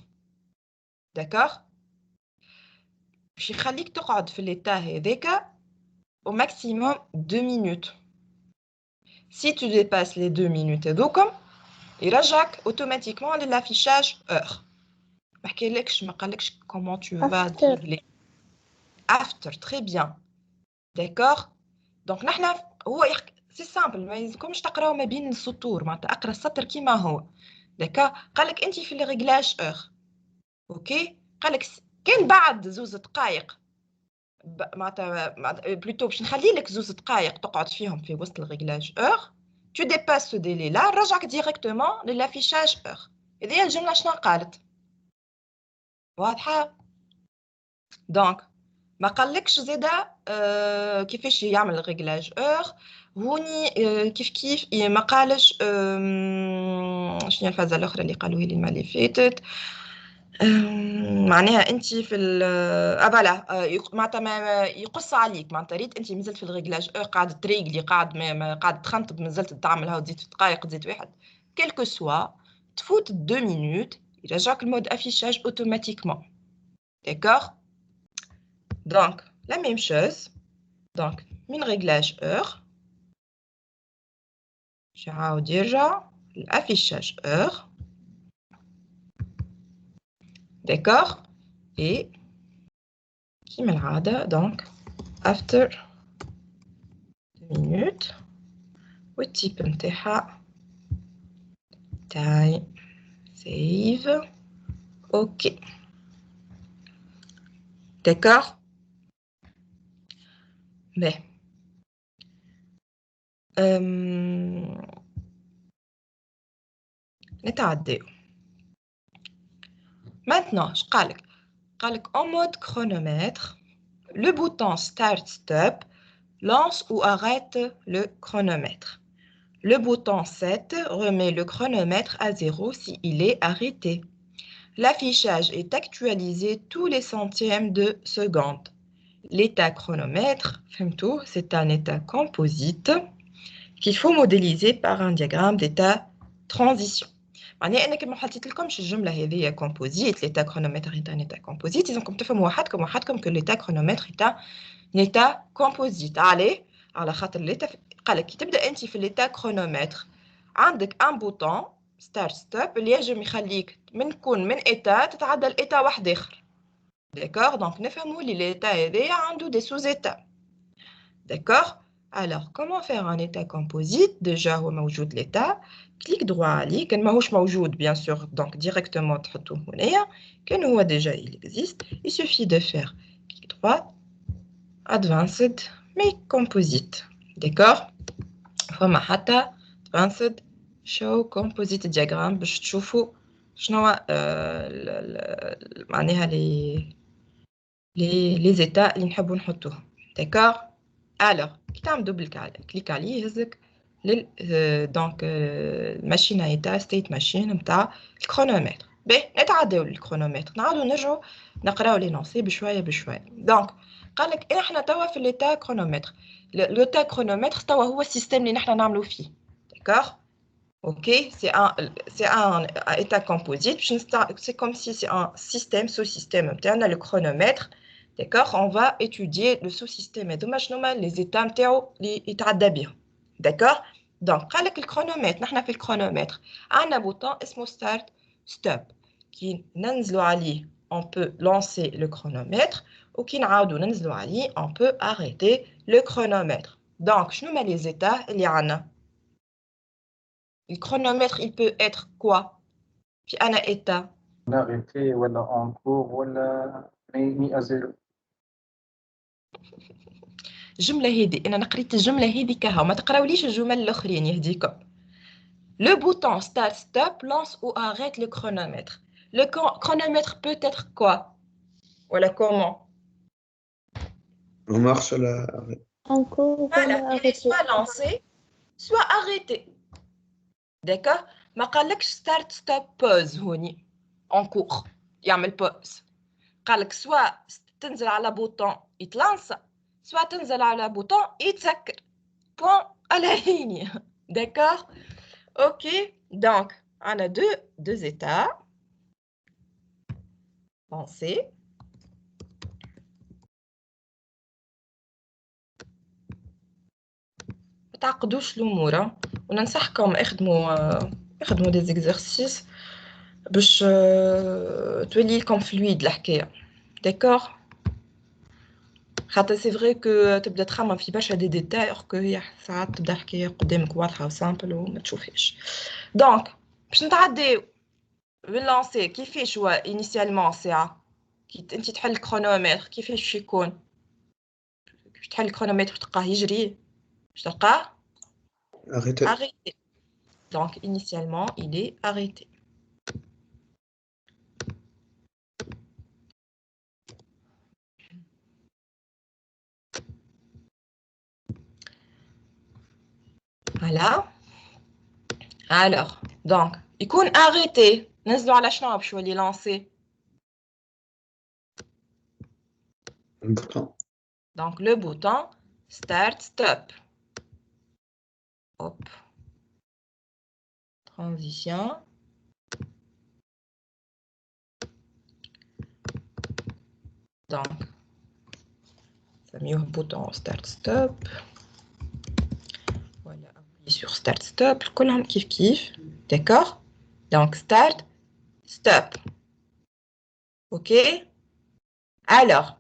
داكوغ؟ باش يخليك تقعد في ليتا هذاك au maximum 2 minutes. Si tu dépasses les 2 minutes هذوكم يرجعك automatiquement للافيشاج heure. ما حكيلكش ما قالكش comment tu vas régler. After, très bien. D'accord? Donc نحنا هو سي سامبل، ما يلزمكمش تقراو ما بين السطور، معناتها اقرا السطر كيما هو. داكوغ؟ قالك انت في الريغلاج اور. اوكي؟ قالك كان بعد زوز دقائق معناتها بلوتو باش نخلي لك زوز دقائق تقعد فيهم في وسط الريغلاج اور، tu dépasses ce délai là رجعك ديريكتومون للافيشاج اور. هذه الجمله شنو قالت؟ واضحه؟ دونك ما قالكش زاده كيفاش يعمل الريغلاج اور. هوني كيف ما قالش شنو الفازه الاخرى اللي قالوها لي المره اللي فاتت. معناها انت في فوالا معناتها يقص عليك، معناتها ريت انت مازلت في الريغلاج اور قاعد تريغلي قاعد تخنطب، مازلت تعملها وتزيد في دقائق تزيد واحد كيلكو سوا تفوت 2 minutes يرجعك المود افيشاج اوتوماتيكمون. داكوغ؟ Donc, la même chose. Donc, من réglage heure. Je vais dire l'affichage heure. D'accord? Et qui me l'ada donc after 2 minutes. والتيب نتاعها time save. OK. D'accord? Mais نتعداو. Maintenant, je قالك en mode chronomètre, le bouton start stop lance ou arrête le chronomètre. Le bouton 7 remet le chronomètre à 0 s'il est arrêté. L'affichage est actualisé tous les centièmes de seconde. L'état chronomètre, c'est un état composite qu'il faut modéliser par un diagramme d'état transition. معناها انا كما حطيت لكمش الجمله هذه كومبوزيت ليتا كرونومتر هي نيتا كومبوزيت، اذا تفهموا وحدكم كو ليتا كرونومتر هي نيتا كومبوزيت. على خاطر ليتا قالك كي تبدا انت في ليتا كرونومتر عندك ان بوطون ستارت ستوب اللي ينجم يخليك من ايتا تتعدى لايتا واحد اخر. داكوغ؟ دونك نفهموا لي ليتا هذايا عنده دي سوز ايتا. داكوغ؟ Alors, comment faire un état composite? Déjà, هو موجود l'état. Clique droit عليه. كان ماهوش موجود, bien sûr, donc directement تحطوه هنايا. كان هو déjà il existe. Il suffit de faire clic droit, advanced, mais composite. D'accord? فما حتى advanced show composite diagram باش تشوفوا شنو معناها les états اللي نحبوا نحطوهم. D'accord? Alors, qui t'a double clic عليه يهزك لل donc machine à état state machine نتاع الكرونومتر. باهي نتعداو للكرونومتر نعاودو نرجعو نقراو لي نونسي بشويه بشويه. دونك قال لك احنا توا في ليتا كرونومتر. ليتا كرونومتر توا هو السيستم اللي نحنا نعملو فيه. داكوغ. OK, c'est un état composite. C'est comme si c'est un système, sous-système. On a le chronomètre. D'accord? On va étudier le sous-système. Et dommage, les états, les états d'abir. D'accord? Donc, avec le chronomètre, nous avons fait le chronomètre. On a un bouton, c'est start, stop. Qui on peut lancer le chronomètre. Ou qui on peut arrêter le chronomètre. Donc, je nous mets les états, il y en a. Le chronomètre, il peut être quoi? Puis un état. arrêté ou en cours ou mis à zéro. الجملة هذه أنا قريت الجملة هذه كها وما تقراوليش الجمل الأخرين يهديكم. Le bouton start stop lance ou arrête le chronomètre. Le chronomètre peut être quoi? Voilà comment? On marche à la... Encore Voilà, ولا il est arrêté. soit lancé, soit arrêté. D'accord? ما قالكش start stop pause هوني en cours يعمل pause. قالك soit تنزل على بوطون يتلانس soit تنزل على بوطون يتسكر. Point à la ligne. D'accord? OK. Donc, on a deux états. Pensez. ما تعقدوش الأمور وننصحكم اخدموا des exercices باش تولي لكم فلويد الحكاية. D'accord? خاطر سي فري كو تبدا تخمم في برشا دي ديتاي اور كو هي ساعات تبدا الحكايه قدامك واضحه وسامبل وما تشوفهاش. دونك باش نتعداو باللانسي كيفاش هو انيسيالمون ساعه كي انت تحل الكرونومتر كيفاش يكون باش تحل الكرونومتر تلقاه يجري باش تلقاه arrêté. Donc initialement il est arrêté. Voilà. Alors, donc, il peut arrêter. نزلوا على شنو باش يولي لانسي. bouton. Donc, le bouton start stop. Hop. Transition. Donc, ça met un bouton start stop. Voilà, appuyez sur start stop. كلهم كيف. D'accord? Donc, start stop. OK? Alors,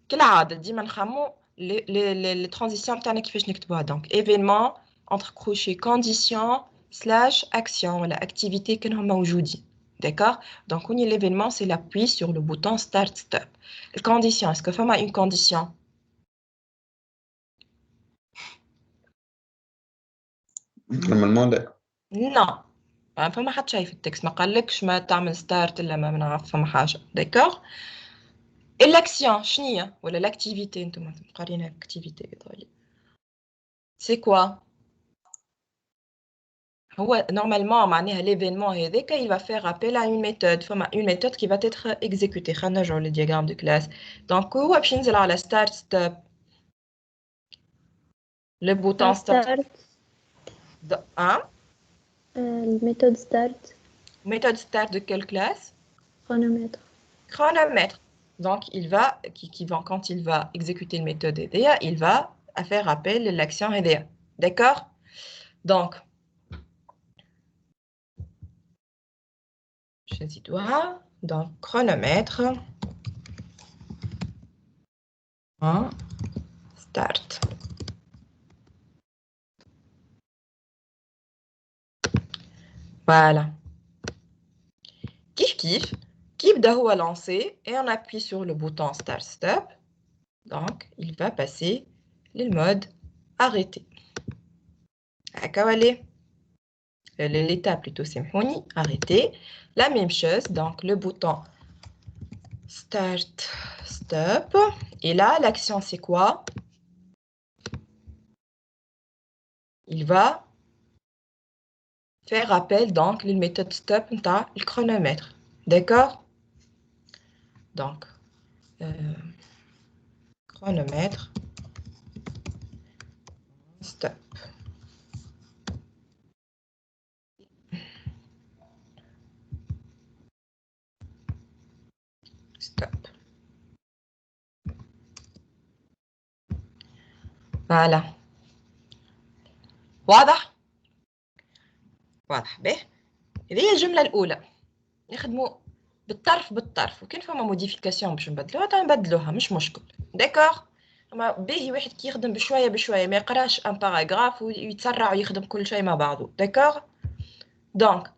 كالعادة ديما نخمو les transitions تاعنا كيفاش نكتبوها. Donc, événement entre crochets condition slash action ولا activité كانهم موجودين. D'accord? Donc, on y l'événement, c'est l'appui sur le bouton start stop. La condition, est-ce que فما une condition? Normalement, لا. Non. ما فما حد شيء في التكست ما قالكش ما تعمل ستارت الا ما نعرف فما حاجه. D'accord? Et l'action شنية ولا l'activité انتم قارينها l'activité ايطالي. C'est quoi? هو normalement معناها l'événement هذاك il va faire appel à une méthode. فما une méthode qui va être exécutée. خلينا نرجعوا le diagramme de classe. Donc هو باش ينزل على start stop. Le bouton start. Hein? méthode start. Méthode start de quelle classe? Chronomètre. Chronomètre. Donc, quand il va exécuter une méthode EDA, il va faire appel à l'action EDA. D'accord? Donc, choisis-toi. Donc, chronomètre. Start. Voilà. Kiff. Kibda à lancer et on appuie sur le bouton Start Stop. Donc, il va passer le mode arrêté. L'état plutôt symphonie, arrêté. La même chose, donc le bouton Start Stop. Et là, l'action c'est quoi? il va faire appel donc la méthode stop نتاع le chronomètre. D'accord? Donc, chronomètre stop. Stop. Voilà. واضح؟ واضح به. هذه هي الجملة الأولى. نخدموا بالطرف وكان فما موديفيكاسيون باش نبدلوها نبدلوها مش مشكل. داكوغ؟ اما باهي واحد كي يخدم بشويه ما يقراش ان باراغراف ويتسرع ويخدم كل شيء مع بعضه. داكوغ؟ دونك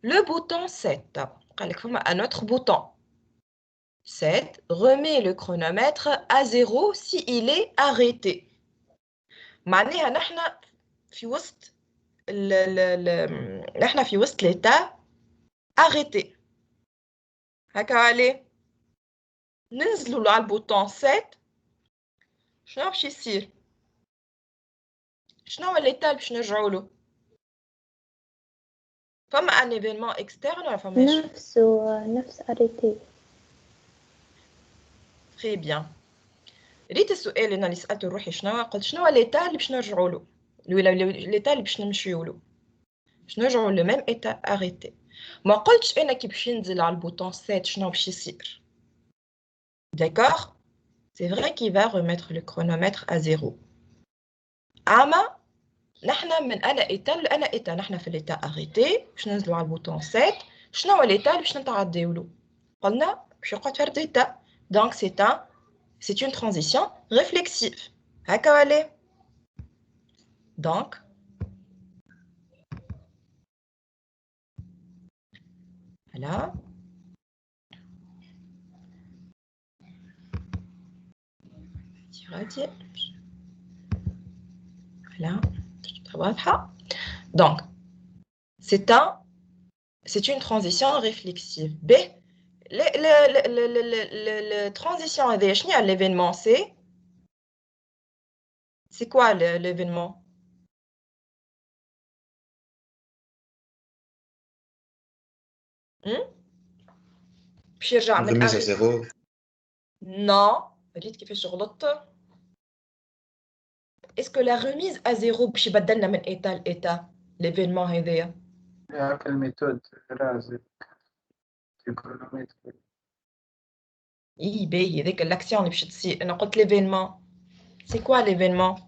لو بوتون 7 قال لك فما ان اوتر بوتون 7 remet le chronomètre à 0 si il est arrêté. معناها نحن في وسط نحن في وسط l'état arrêté. هكا عليه ننزلوا على البوتون 7 شنو باش يصير؟ شنو هو l'état باش نرجعوا له؟ فما ان ايفينمون اكسترن ولا فماش؟ نفس arrêté. تري بيان. ريت السؤال اللي سالته روحي شنو قلت شنو هو l'état اللي باش نرجعوا له؟ ولا l'état اللي باش نمشيو له؟ باش نرجعوا لو ميم état arrêté. ما قلتش انا كي باش ننزل على البوتون 7 شنو باش يصير. D'accord? C'est vrai qu'il va remettre le chronomètre à 0. اما نحن من انا état لانا état نحن في l'état arrêté باش ننزلوا على البوتون 7 شنو هو l'état اللي باش نتعداو له؟ قلنا باش يقعد فرد état. Donc c'est une transition réflexive. هكا ولا؟ Donc voilà. Voilà. Donc c'est une transition réflexive. B. La transition هذه شنو هي l'événement c'est quoi l'événement? باش يرجع من remise à zéro. Non, ريت كيفاش غلطت. Est-ce que la remise à zéro باش يبدلنا من état لإيتا l'événement هذايا؟ هاك الميثود لازم الكرونومتر. اي باهي هذاك الاكسيون اللي باش تصير. انا قلت l'événement. C'est quoi l'événement?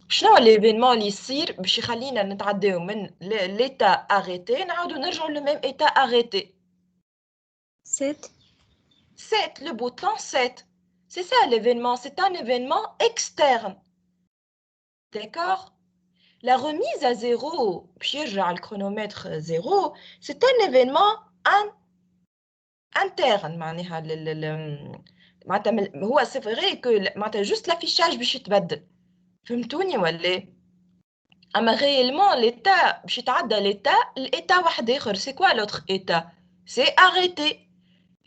شنو هو l'événement اللي يصير باش يخلينا نتعداو من l'état arrêté نعاودو نرجعو لو ميم état arrêté؟ 7, le bouton 7. C'est ça l'événement, c'est un événement externe. D'accord? La remise à 0, puis le chronomètre 0, c'est un événement interne. C'est vrai que juste l'affichage باش يتبدل. فهمتوني ولا؟ اما réellement l'état باش يتعدى l'état واحد اخر. C'est quoi l'autre état? C'est arrêté.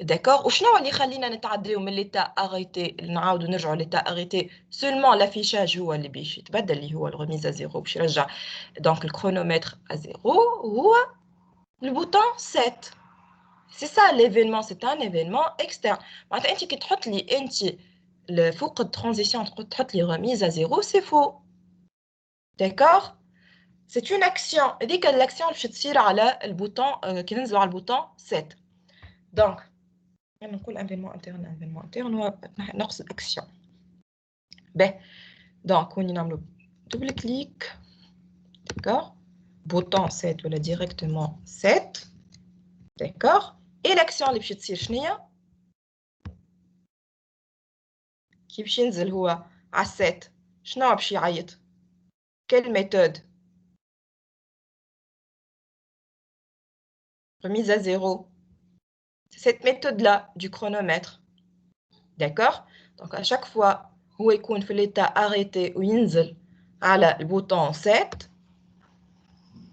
D'accord? وشنو اللي يخلينا نتعداو من l'état arrêté نعاودو نرجعو l'état arrêté؟ Seulement l'affichage هو اللي باش يتبدل اللي هو الرميز à 0 باش يرجع. Donc le chronomètre à 0 هو le bouton 7. C'est ça l'événement, c'est un événement externe. معناتها انت كي تحط لي انت فوق الترانزيسيون تحط لي remise à 0 c'est faux. D'accord? C'est une action. هذيك l'action باش تصير على البوطون كي ننزلوا على البوطون 7. Donc نقول événement interne هو نقصد action. Ben, donc on y a double clic, d'accord, bouton 7 voilà directement 7, d'accord, et l'action اللي باش تصير شنو كي باش ينزل هو على 7 شنو باش يعيط؟ quelle méthode? Remise à 0. C'est cette méthode-là du chronomètre. D'accord? Donc à chaque fois, où il يكون في l'état arrêté ou ينزل على le bouton 7,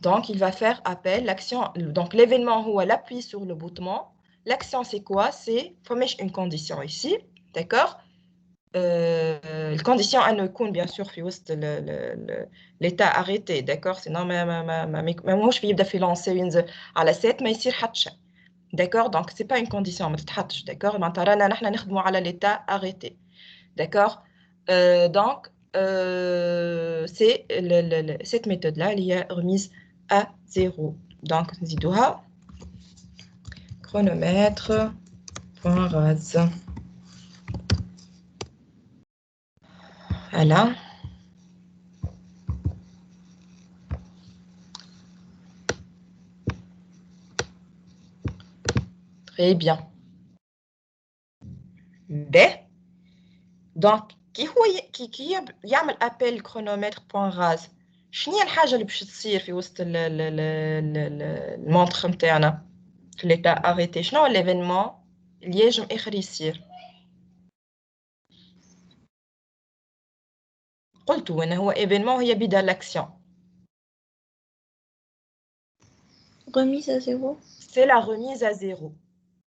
donc il va faire appel l'action. Donc l'événement où elle appuie sur le bouton. L'action c'est quoi? C'est former une condition ici, d'accord? الكونديسيون انه يكون بيان سور في وسط ليتا اريتي داكور سينو ماهوش يبدا في لونسي وينزل على 7 ما يصير حتى شيء داكور دونك سي با اون كونديسيون ما تتحطش داكور معناتها رانا نحن نخدموا على ليتا اريتي داكور دونك سي cette méthode là اللي هي remise à 0 دونك نزيدوها chronomètre point rase. Voilà. Très bien. B. Donc, qui يعمل appel chronomètre point rase. شنو هي الحاجة اللي باش تصير في وسط المونتر نتاعنا في l'état arrêté؟ شنو هو l'événement اللي يجم آخر يصير؟ قلت أنه هو événement هي بداية l'action. Remise à zéro. C'est la remise à zéro.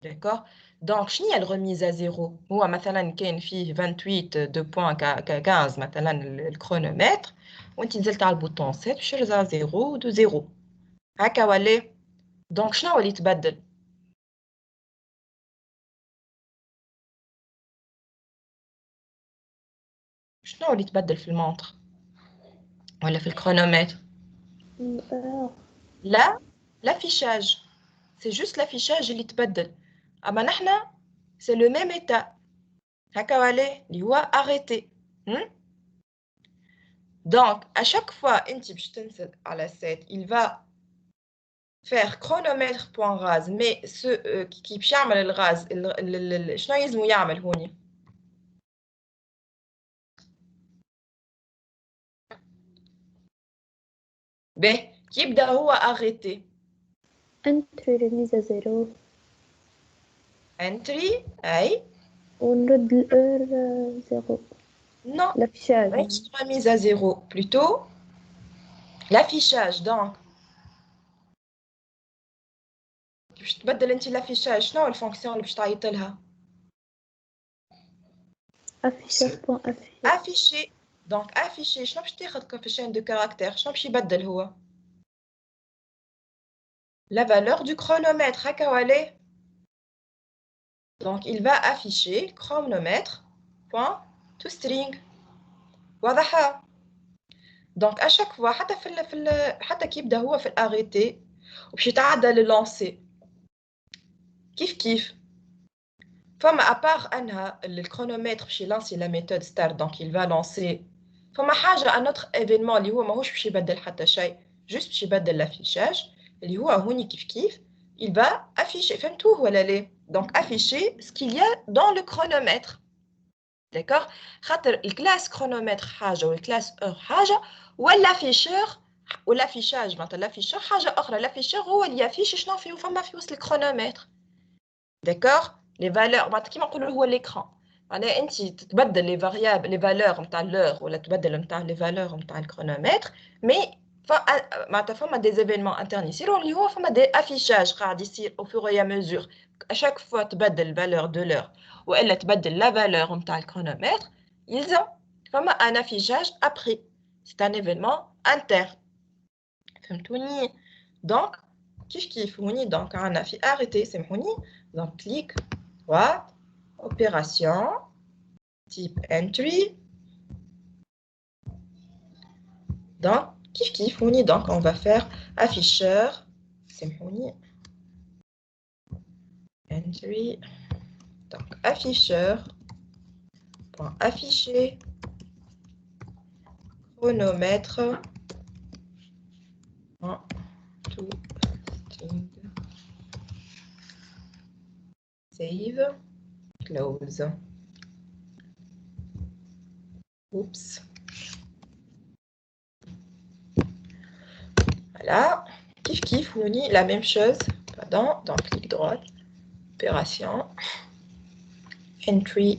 D'accord. Donc, شنو هي الremise à zéro؟ هو مثلا كاين فيه 28.15 مثلا الكرونومتر وانت نزلت على البوطون 7 باش يرجع 0 ودو 0 هكا ولا؟ دونك شنو هو اللي يتبدل؟ شنو هو اللي يتبدل في المونتر ولا في الكرونومتر؟ لا l'affichage. C'est juste l'affichage اللي يتبدل. اما نحنا c'est le même état. هكا ولا اللي هو arrêté. Donc, à chaque fois, انت باش تنزل على 7, il va faire chronomètre point rase, mais ce qui باش يعمل الغاز شنو يلزمو يعمل هوني؟ باهي كي يبدا هو arrêté. Entry remise à zéro. Entry, أي. ونرد الheure zéro. Non. L'affichage. Remise à zéro, plutôt l'affichage. Donc, باش تبدل انت l'affichage. شنو الفونكسيون اللي باش تعيط لها؟ Affichage point afficher. Afficher. Donc, afficher. شنو باش تاخذ كوفيشين دو كاركتير؟ شنو باش يبدل هو؟ La valeur du chronomètre. هكا ولا؟ Donc, il va afficher chronomètre point to string. واضحة؟ Donc, à chaque fois حتى حتى كي يبدا هو في الاريتي وباش يتعدى للونسي كيف فما ابار انها الكرونومتر باش يلانسي لا ميثود ستارت دونك il va lancer فما حاجه ان اوتر ايفينمون اللي هو ماهوش باش يبدل حتى شيء جوست باش يبدل لافيشاج اللي هو هوني كيف il va afficher فهمتوه ولا لا دونك afficher ce qu'il y a dans le chronomètre d'accord خاطر الكلاس كرونومتر حاجه والكلاس اور حاجه والافيشور والافيشاج معناتها الافيشور حاجه اخرى الافيشور هو اللي يافيش شنو فيه فما في وسط الكرونومتر d'accord les valeurs معناتها كيما نقولوا هو l'écran معناها انت تتبدل لي فاريابل لي فالور نتاع l'heure ولا تبدل نتاع لي فالور نتاع الكرونومتر مي معناتها فما دي ايفينمون انترن يصيروا اللي هو فما دي افيشاج قاعد يصير au fur et à mesure à chaque fois تبدل الفالور دو l'heure والا تبدل لا فالور نتاع الكرونومتر يلزم فما ان افيشاج après c'est un événement interne فهمتوني donc كيف هوني دونك عندنا في arrêté سامحوني donc clic droite opération type entry donc كيف هوني donc on va faire afficheur سامحوني entry donc afficheur point afficher chronomètre to string save close oups voilà kif هوني la même chose pardon donc clic droit opération entry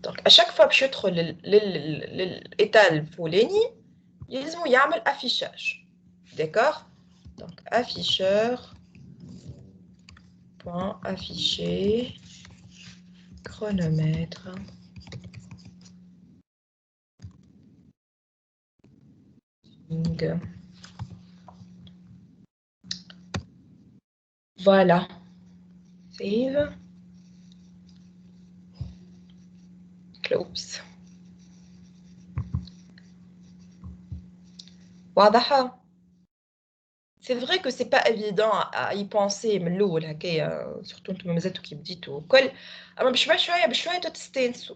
donc à chaque fois باش يدخل للإيتا الفلاني يلزمو يعمل affichage d'accord donc afficheur point afficher chronomètre Voilà. Save. Close. واضحة. C'est vrai que c'est pas évident à y penser من الأول هكايا surtout انتم مازلتوا كي بديتوا الكل اما بشويه تستانسوا.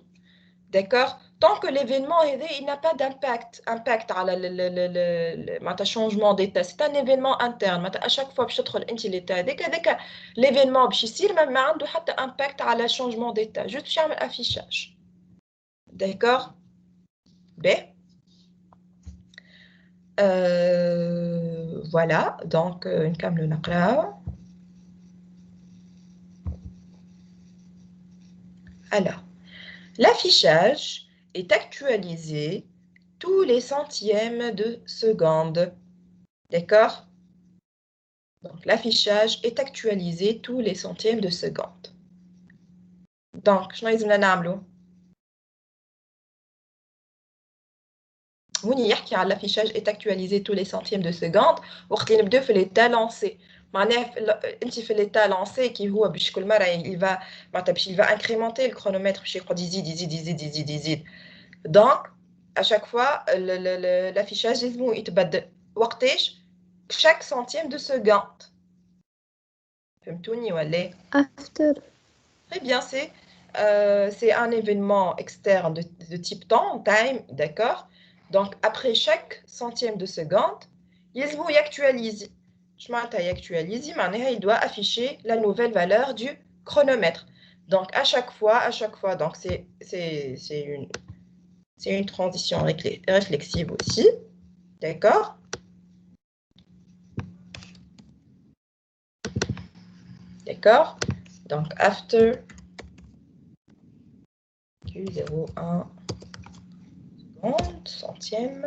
D'accord? Tant que l'événement il n'a pas d'impact على معناتها changement d'état, c'est un événement interne. معناتها à chaque fois باش تدخل انت l'état هذاك l'événement باش يصير ما عنده حتى impact على changement d'état, juste باش يعمل affichage. D'accord? B. Voilà, donc نكملوا نقراو. Alors, l'affichage est actualisé tous les centièmes de seconde. D'accord? Donc, l'affichage est actualisé tous les centièmes de seconde. Donc, شنو لازمنا نعملو؟ هوني يحكي على l'affichage est actualisé tous les centièmes de seconde وقت اللي نبداو في l'état lancé. معناه انت في l'état lancé كي هو باش كل مره معناتها باش il va incrémenter le chronomètre باش يقعد يزيد. Donc à chaque fois l'affichage لازمو يتبدل وقتاش chaque centième de seconde. فهمتوني ولا؟ after. Très bien, c'est un événement externe de type temps, time, d'accord? Donc, après chaque centième de seconde, il actualise. Il doit afficher la nouvelle valeur du chronomètre. Donc, à chaque fois, donc c'est une transition réflexive aussi, d'accord? D'accord? Donc, after Q01 seconde, centième,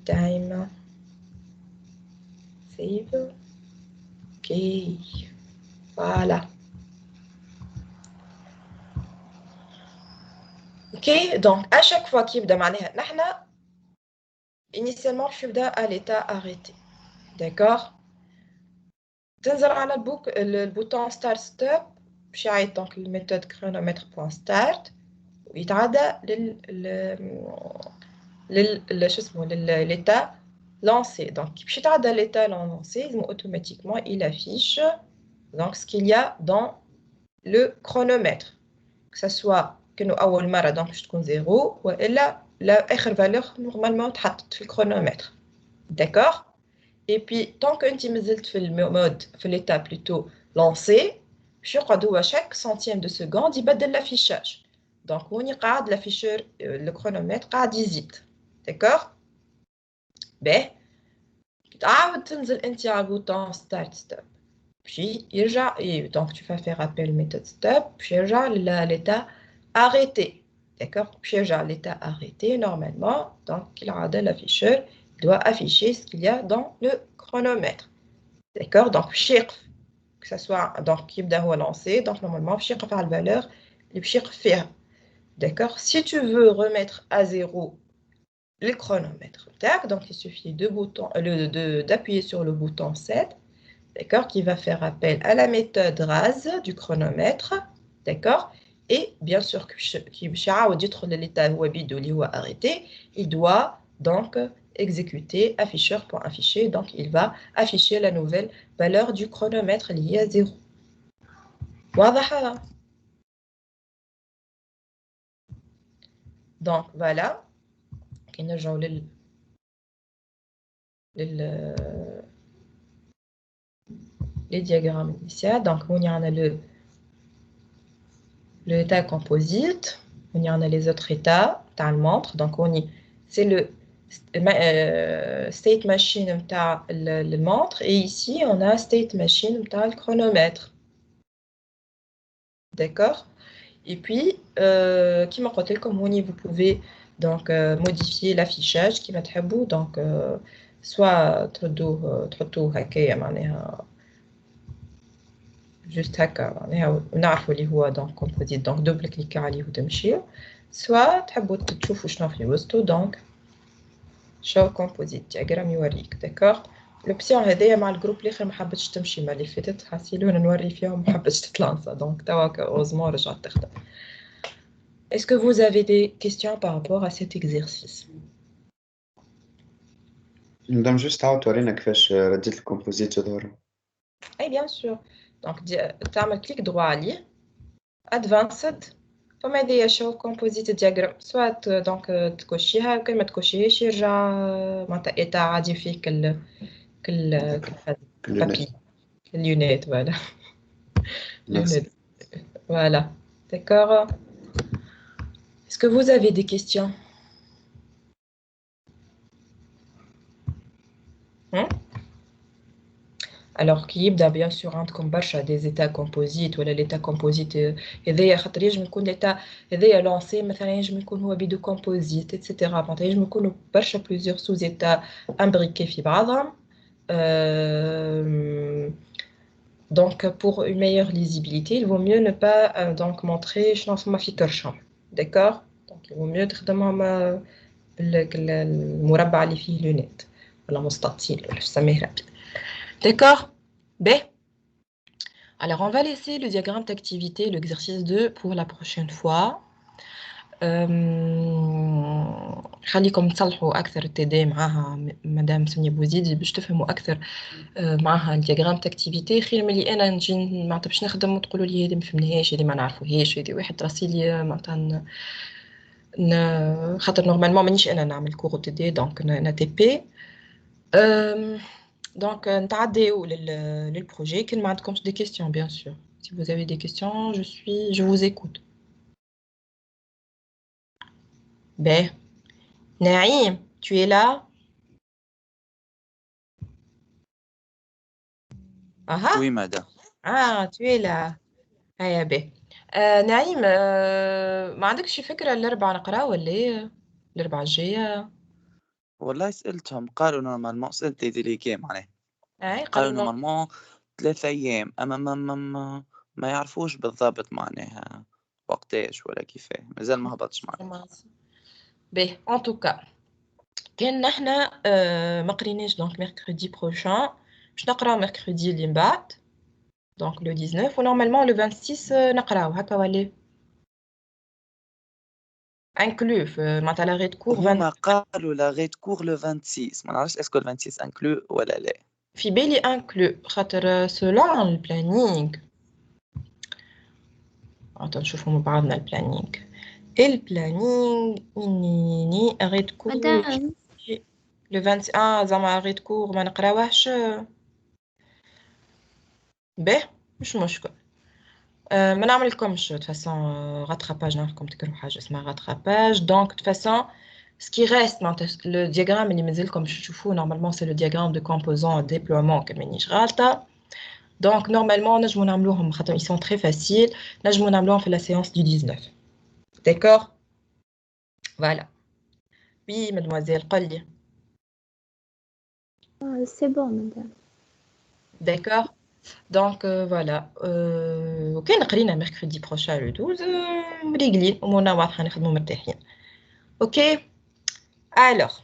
time, save, ok, voilà. Ok, donc à chaque fois qu'il y a initialement je suis à l'état arrêté, d'accord? تنزل على le bouton start stop باش يعيط donc الميثود chronomètre.start ويتعدى شو اسمه l'état lancé. Donc باش يتعدى l'état lancé automatiquement il affiche donc ce qu'il y a dans le chronomètre, que ça soit كأنه أول مرة donc باش تكون 0 وإلا لا آخر valeur normalement تحطت في الchronomètre. D'accord? Et puis, tant que tu fais l'état plutôt lancé, je crois chaque centième de seconde, il de l'affichage. Donc, on y a l'afficheur, le chronomètre, à 10. D'accord? Ben, tu as le bouton Start Stop. Puis, donc, tu vas faire appel méthode Stop, puis l'état arrêté. D'accord? Puis, l'état arrêté, normalement, donc, il a l'afficheur. Doit afficher ce qu'il y a dans le chronomètre. D'accord? Donc, que ce soit donc qui est lancé, donc normalement, faire la valeur, faire. D'accord? Si tu veux remettre à 0 le chronomètre, donc il suffit d'appuyer sur le bouton 7, d'accord, qui va faire appel à la méthode RAS du chronomètre, d'accord? Et bien sûr, qui l'état arrêté, il doit donc exécuter afficheur.afficher, donc il va afficher la nouvelle valeur du chronomètre liée à 0. واضحة. Donc voilà. نرجعوا les diagrammes initiaux. Donc on y en a l'état composite, on y en a les autres états, dans le montre. Donc c'est le state machine le montre, et ici on a state machine le chronomètre. D'accord? Et puis qui m'a côté comme vous pouvez donc modifier l'affichage qui m'a très beau, donc soit trop juste هكا نعرفوا اللي هو donc composite, donc double cliquer عليه وتمشي, soit تحبوا تشوفوا شنو في وسطه, donc show composite diagramme يوريك d'accord l'option هذيا مع الجروب الاخر ما حبتش تمشي مع اللي فاتت حاسيلونا نوري فيهم ما حبتش تتلانسا دونك توا اوزمون رجعت تخدم. Est-ce que vous avez des questions par rapport à cet exercice? مدام جوست تعاود تورينا كيفاش رديت الكومبوزيت ظهر. اي bien sûr donc تعمل كليك droit عليه advanced فما هذيا show composite diagram soit donc تكوشيها وكل ما تكوشيهاش يرجع معناتها ايتا عادي فيه كل بابي اليونات voilà lunettes voilà d'accord. Est-ce que vous avez des questions? Alors qui يبدا bien sûr عندكم برشا des états composites ولا l'état composite هذايا خاطر ينجم يكون l'état هذايا لانسي مثلا ينجم يكون هو بيدو composite etc. معناتها ينجم يكونوا برشا plusieurs sous états imbriqués في بعضهم. Donc pour une meilleure lisibilité il vaut mieux ne pas donc montrer شنو فما في كرشهم d'accord. donc il vaut mieux تخدمهم المربع اللي فيه لونات ولا مستطيل ولا تسميه رابط. D'accord. B. Alors, on va laisser le diagramme d'activité, l'exercice 2 pour la prochaine fois. خليكم تصلحوا أكثر التدي معها مدام سونيا بوزيد باش تفهموا أكثر معها الدياغرام تاكتيفيتي خير ملي أنا نجي معناتها باش نخدم وتقولوا لي هذه ما فهمناهاش هذه ما نعرفوهاش هذه واحد راسيلي معناتها خاطر نورمالمون مانيش أنا نعمل كور تدي دونك أنا تي بي. Donc, نتعديو للprojet. كان ما عندكمش des questions, bien sûr. Si vous avez des questions, je vous écoute. Ben, Naïm, tu es là? Ah, Oui, madame. ah, tu es là. هيا به. نعيم ما عندكش فكرة الأربعة نقرا ولا إيه؟ الأربعة الجاية؟ والله سألتهم قالوا نورمالمون سألت ديليغي معناها أي قالوا قالوا نورمالمون 3 أيام أما ما يعرفوش بالضبط معناها وقتاش ولا كيفاه مازال ما هبطش معناها. به en tout cas كان نحنا ما قريناش دونك mercredi prochain باش نقراو mercredi اللي من بعد donc le 19 ونورمالمون le 26 نقراو هكا ولا inclus معناتها لا غيت كور هما قالوا لا غيت كور لو 26 ما نعرفش اسكو ال 26 انكلو ولا لا. في بالي inclus خاطر selon البلانينغ معناتها نشوفوا مع بعضنا البلانينغ إني غيت كور مدام le 21 زعما غيت كور ما نقراوهش به مش مشكل. ما نعملكمش de façon rattrapage نعرفكم تكرهوا حاجة اسمها rattrapage donc de façon ce qui reste le diagramme اللي مازالكم باش تشوفوه normalement c'est le diagramme de composants déploiement كمانيش غالطة donc normalement نجمو نعملوهم خاطر ils sont très faciles نجمو نعملوهم في la séance du 19 d'accord voilà oui mademoiselle قولي. c'est bon madame. D'accord. Donc voilà. وكان قرينا mercredi prochain le 12 رجلين ومونا واضحة نخدمو مرتاحين. Ok. Alors,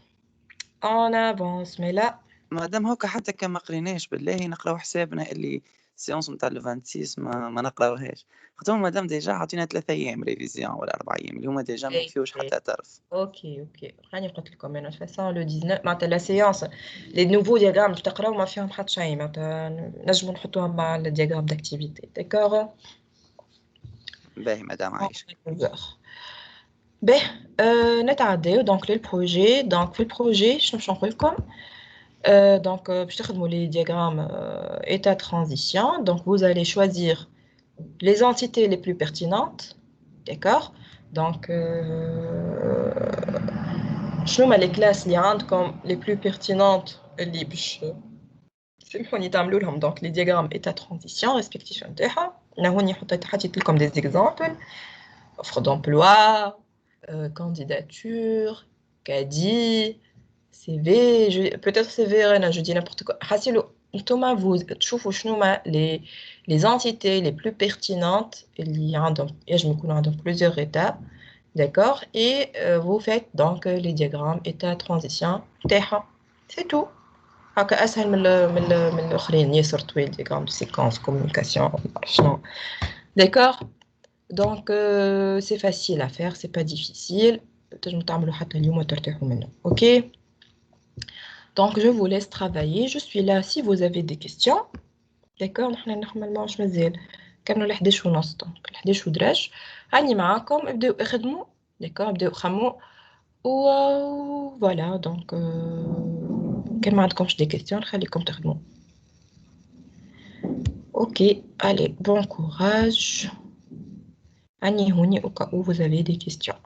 on avance mais là. مادام هوكا حتى كان ما قريناش بالله نقراو حسابنا اللي سيونس نتاع لو 26 ما نقراوهاش خاطر مادام ديجا عطينا 3 ايام ريفيزيون ولا 4 ايام اللي هما ديجا ما يكفيوش حتى طرف. اوكي راني قلت لكم انا فاسون لو 19 معناتها لا سيونس لي نوفو دياغرام باش تقراو ما فيهم حتى شيء معناتها نجمو نحطوهم مع الدياغرام داكتيفيتي داكور. باهي مدام عايشة. به نتعداو دونك للبروجي دونك في البروجي شنو باش نقول لكم donc باش تخدموا les diagrammes état transition donc vous allez choisir les entités les plus pertinentes d'accord donc شنو هما les classes اللي عندكم les plus pertinentes اللي باش سمحوني تعملوا لهم donc les diagrammes état transition respectifs نتاعها انا هوني حطيت لكم des exemples offre d'emploi candidature CADI CV peut-être CV je dis n'importe quoi حاسيلو نتوما vous تشوفوا شنو ما les entités les plus pertinentes اللي عندهم ينجم يكونوا عندهم plusieurs états D'accord? Et vous faites donc les diagrammes état transition تاعها. C'est tout. هكا أسهل من الآخرين ياسر طويل diagramme de séquence communication شنو. D'accord? Donc c'est facile à faire, c'est pas difficile. تنجموا تعملوا حتى اليوم وترتاحوا منه. OK? Donc je vous laisse travailler. Je suis là si vous avez des questions. D'accord? نحن normalement مش مازال كملوا ل 11:30 دونك ل 11 ودرج راني معاكم ابداو اخدموا. D'accord? ابداو خموا و voilà donc كان ما عندكمش des questions نخليكم تخدموا. OK, allez, bon courage. راني هوني au cas où vous avez des questions.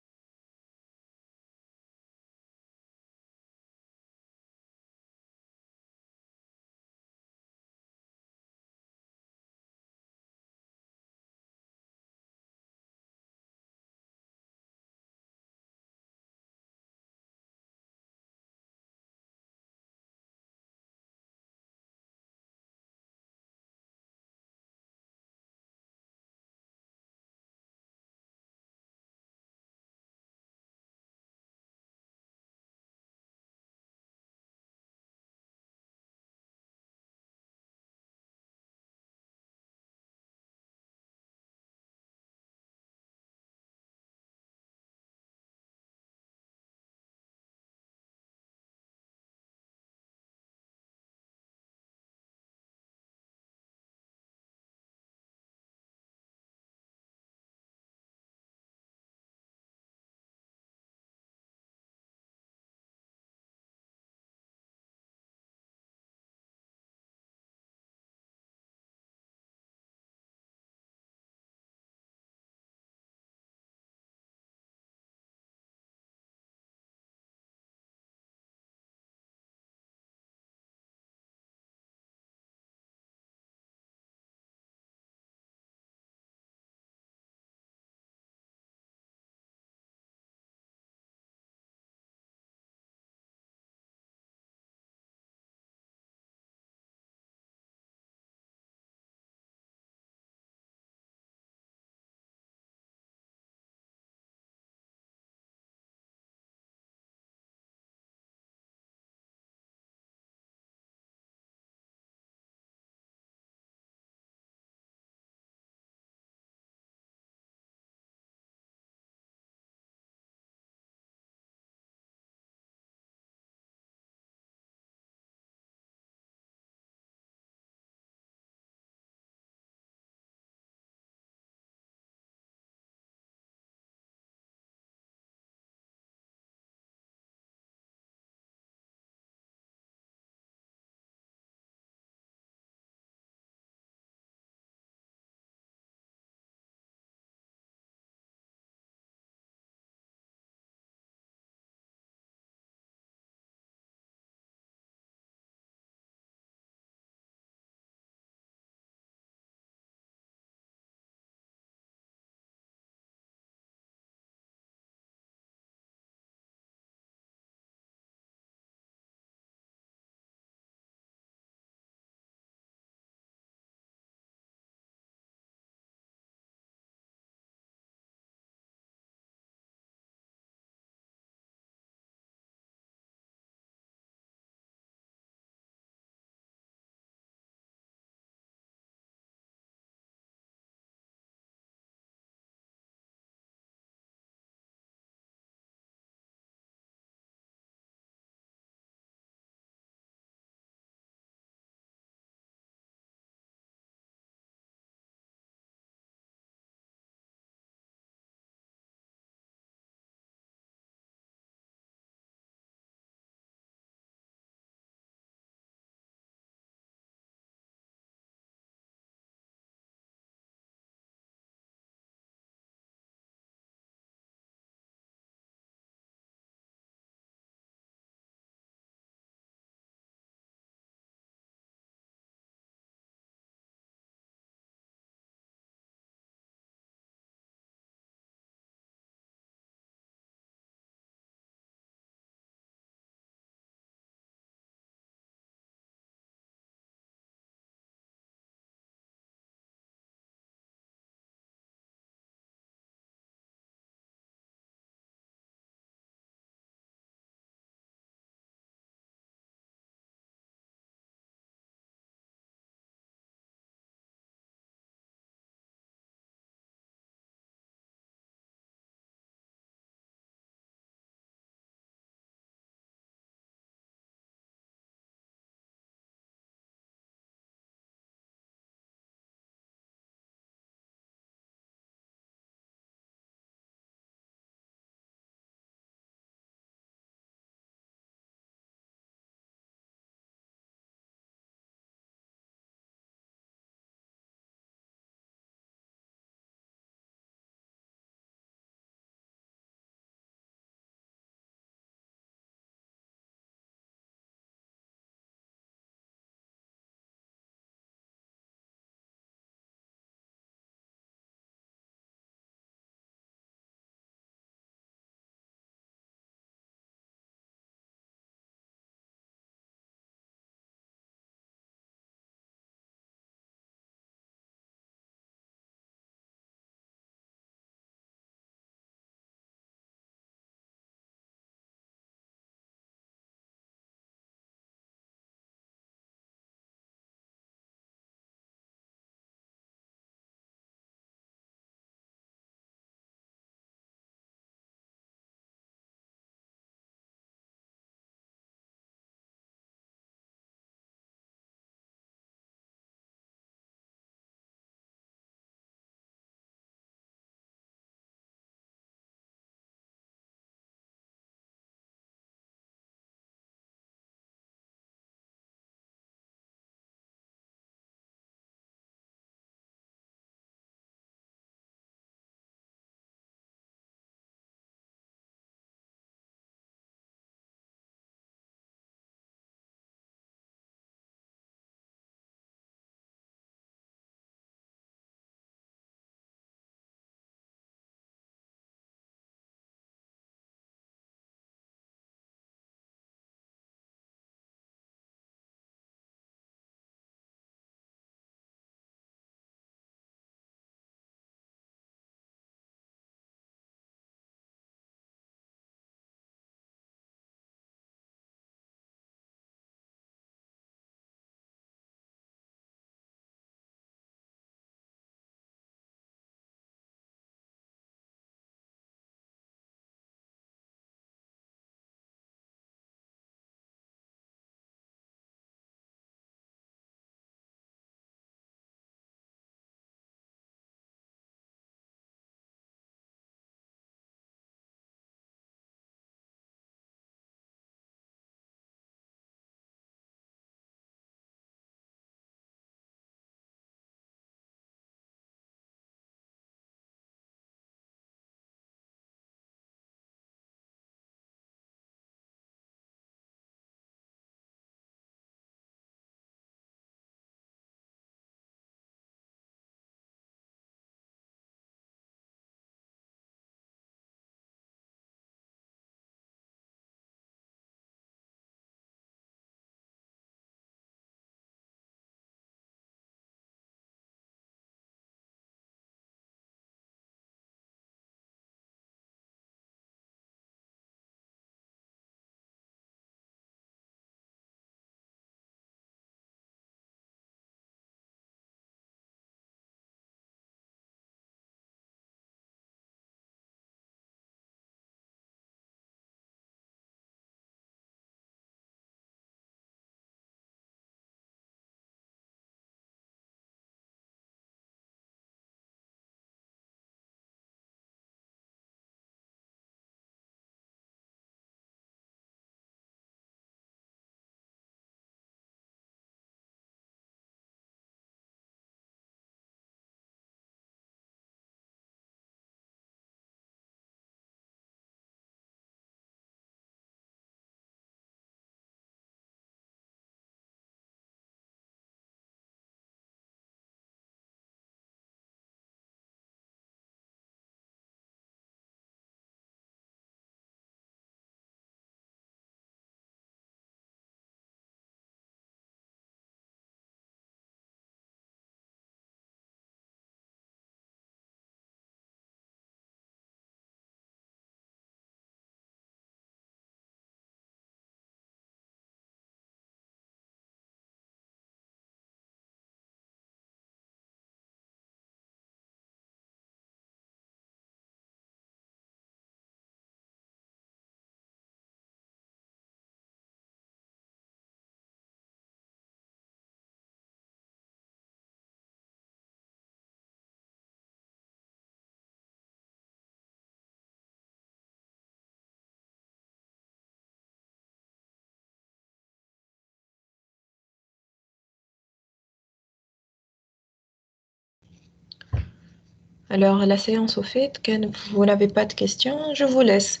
Alors, la séance au fait, quand vous n'avez pas de questions, je vous laisse.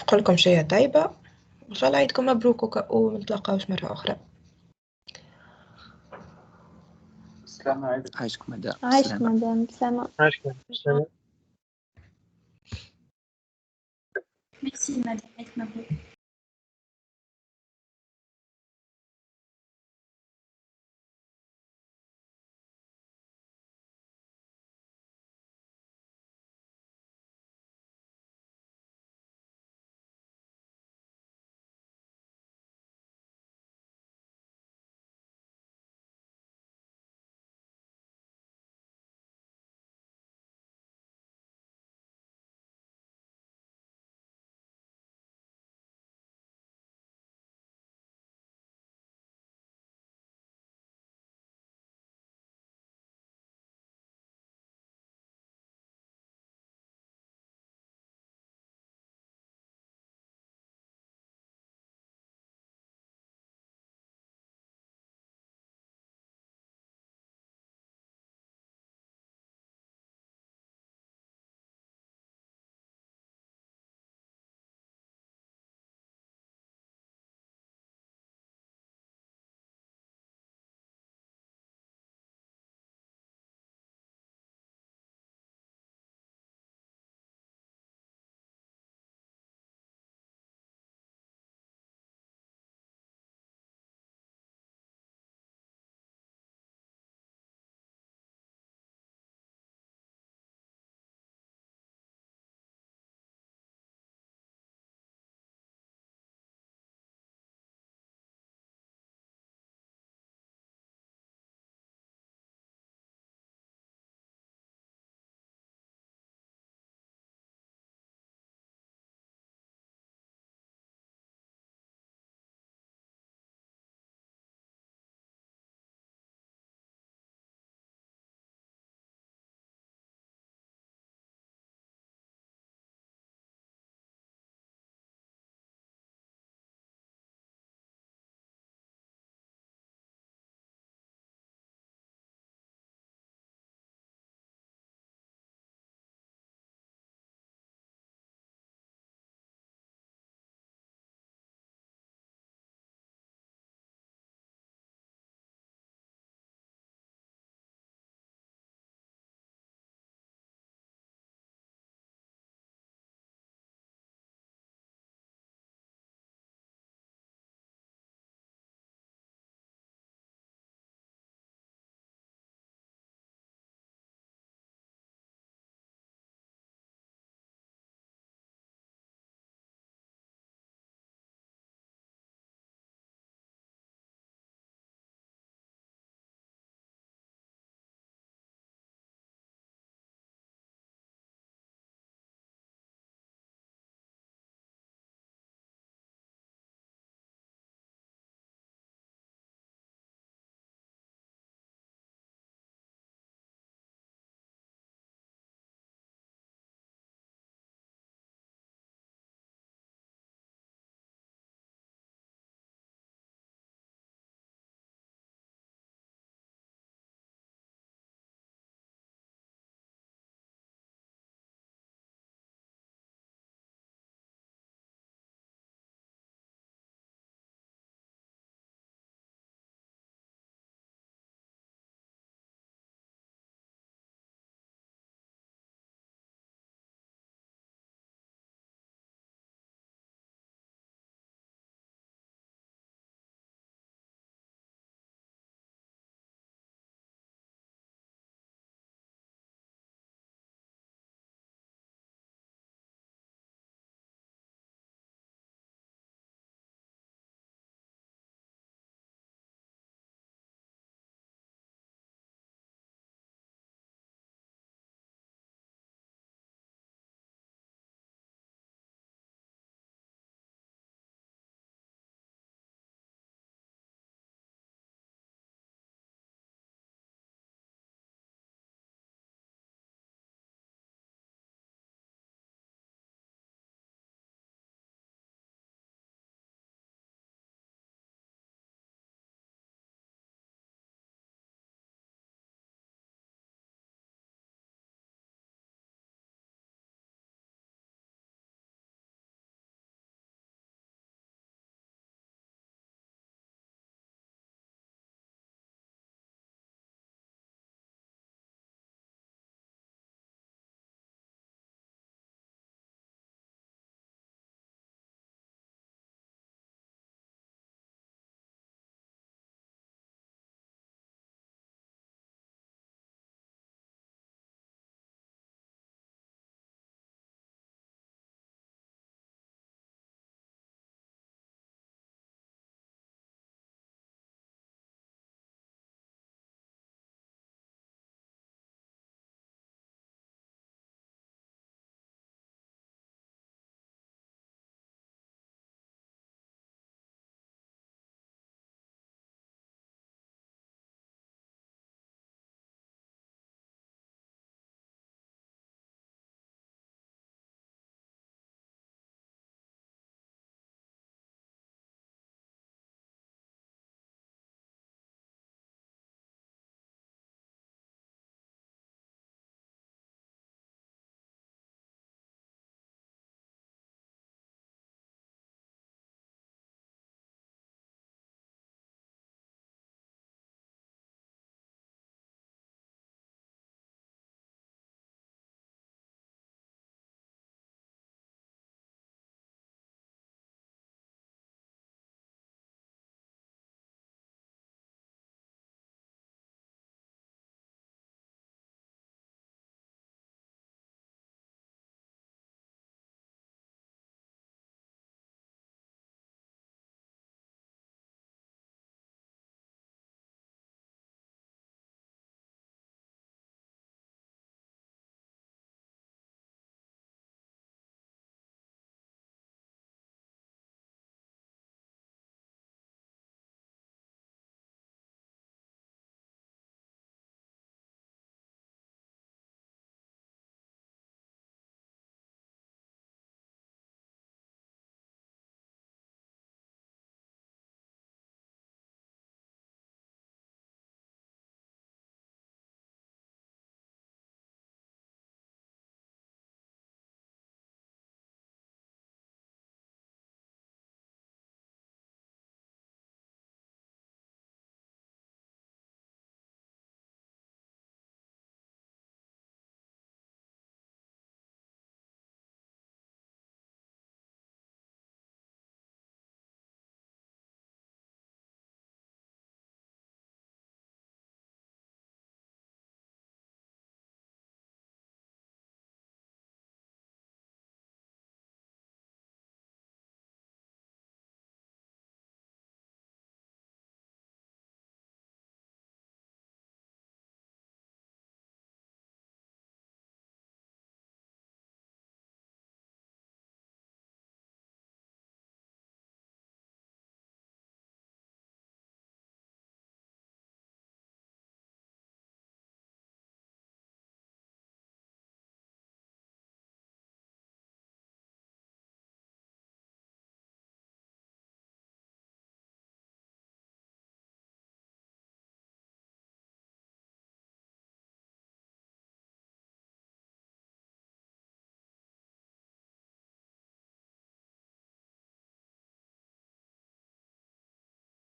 نقول لكم شيء طيبة وإن شاء الله عيدكم مبروك ونتلاقاوش مرة أخرى. السلام عليكم. عايشكم مدام. عايشك سلام. مدام سلامة. عايشكم السلام. ميرسي مدام، عيد مبروك.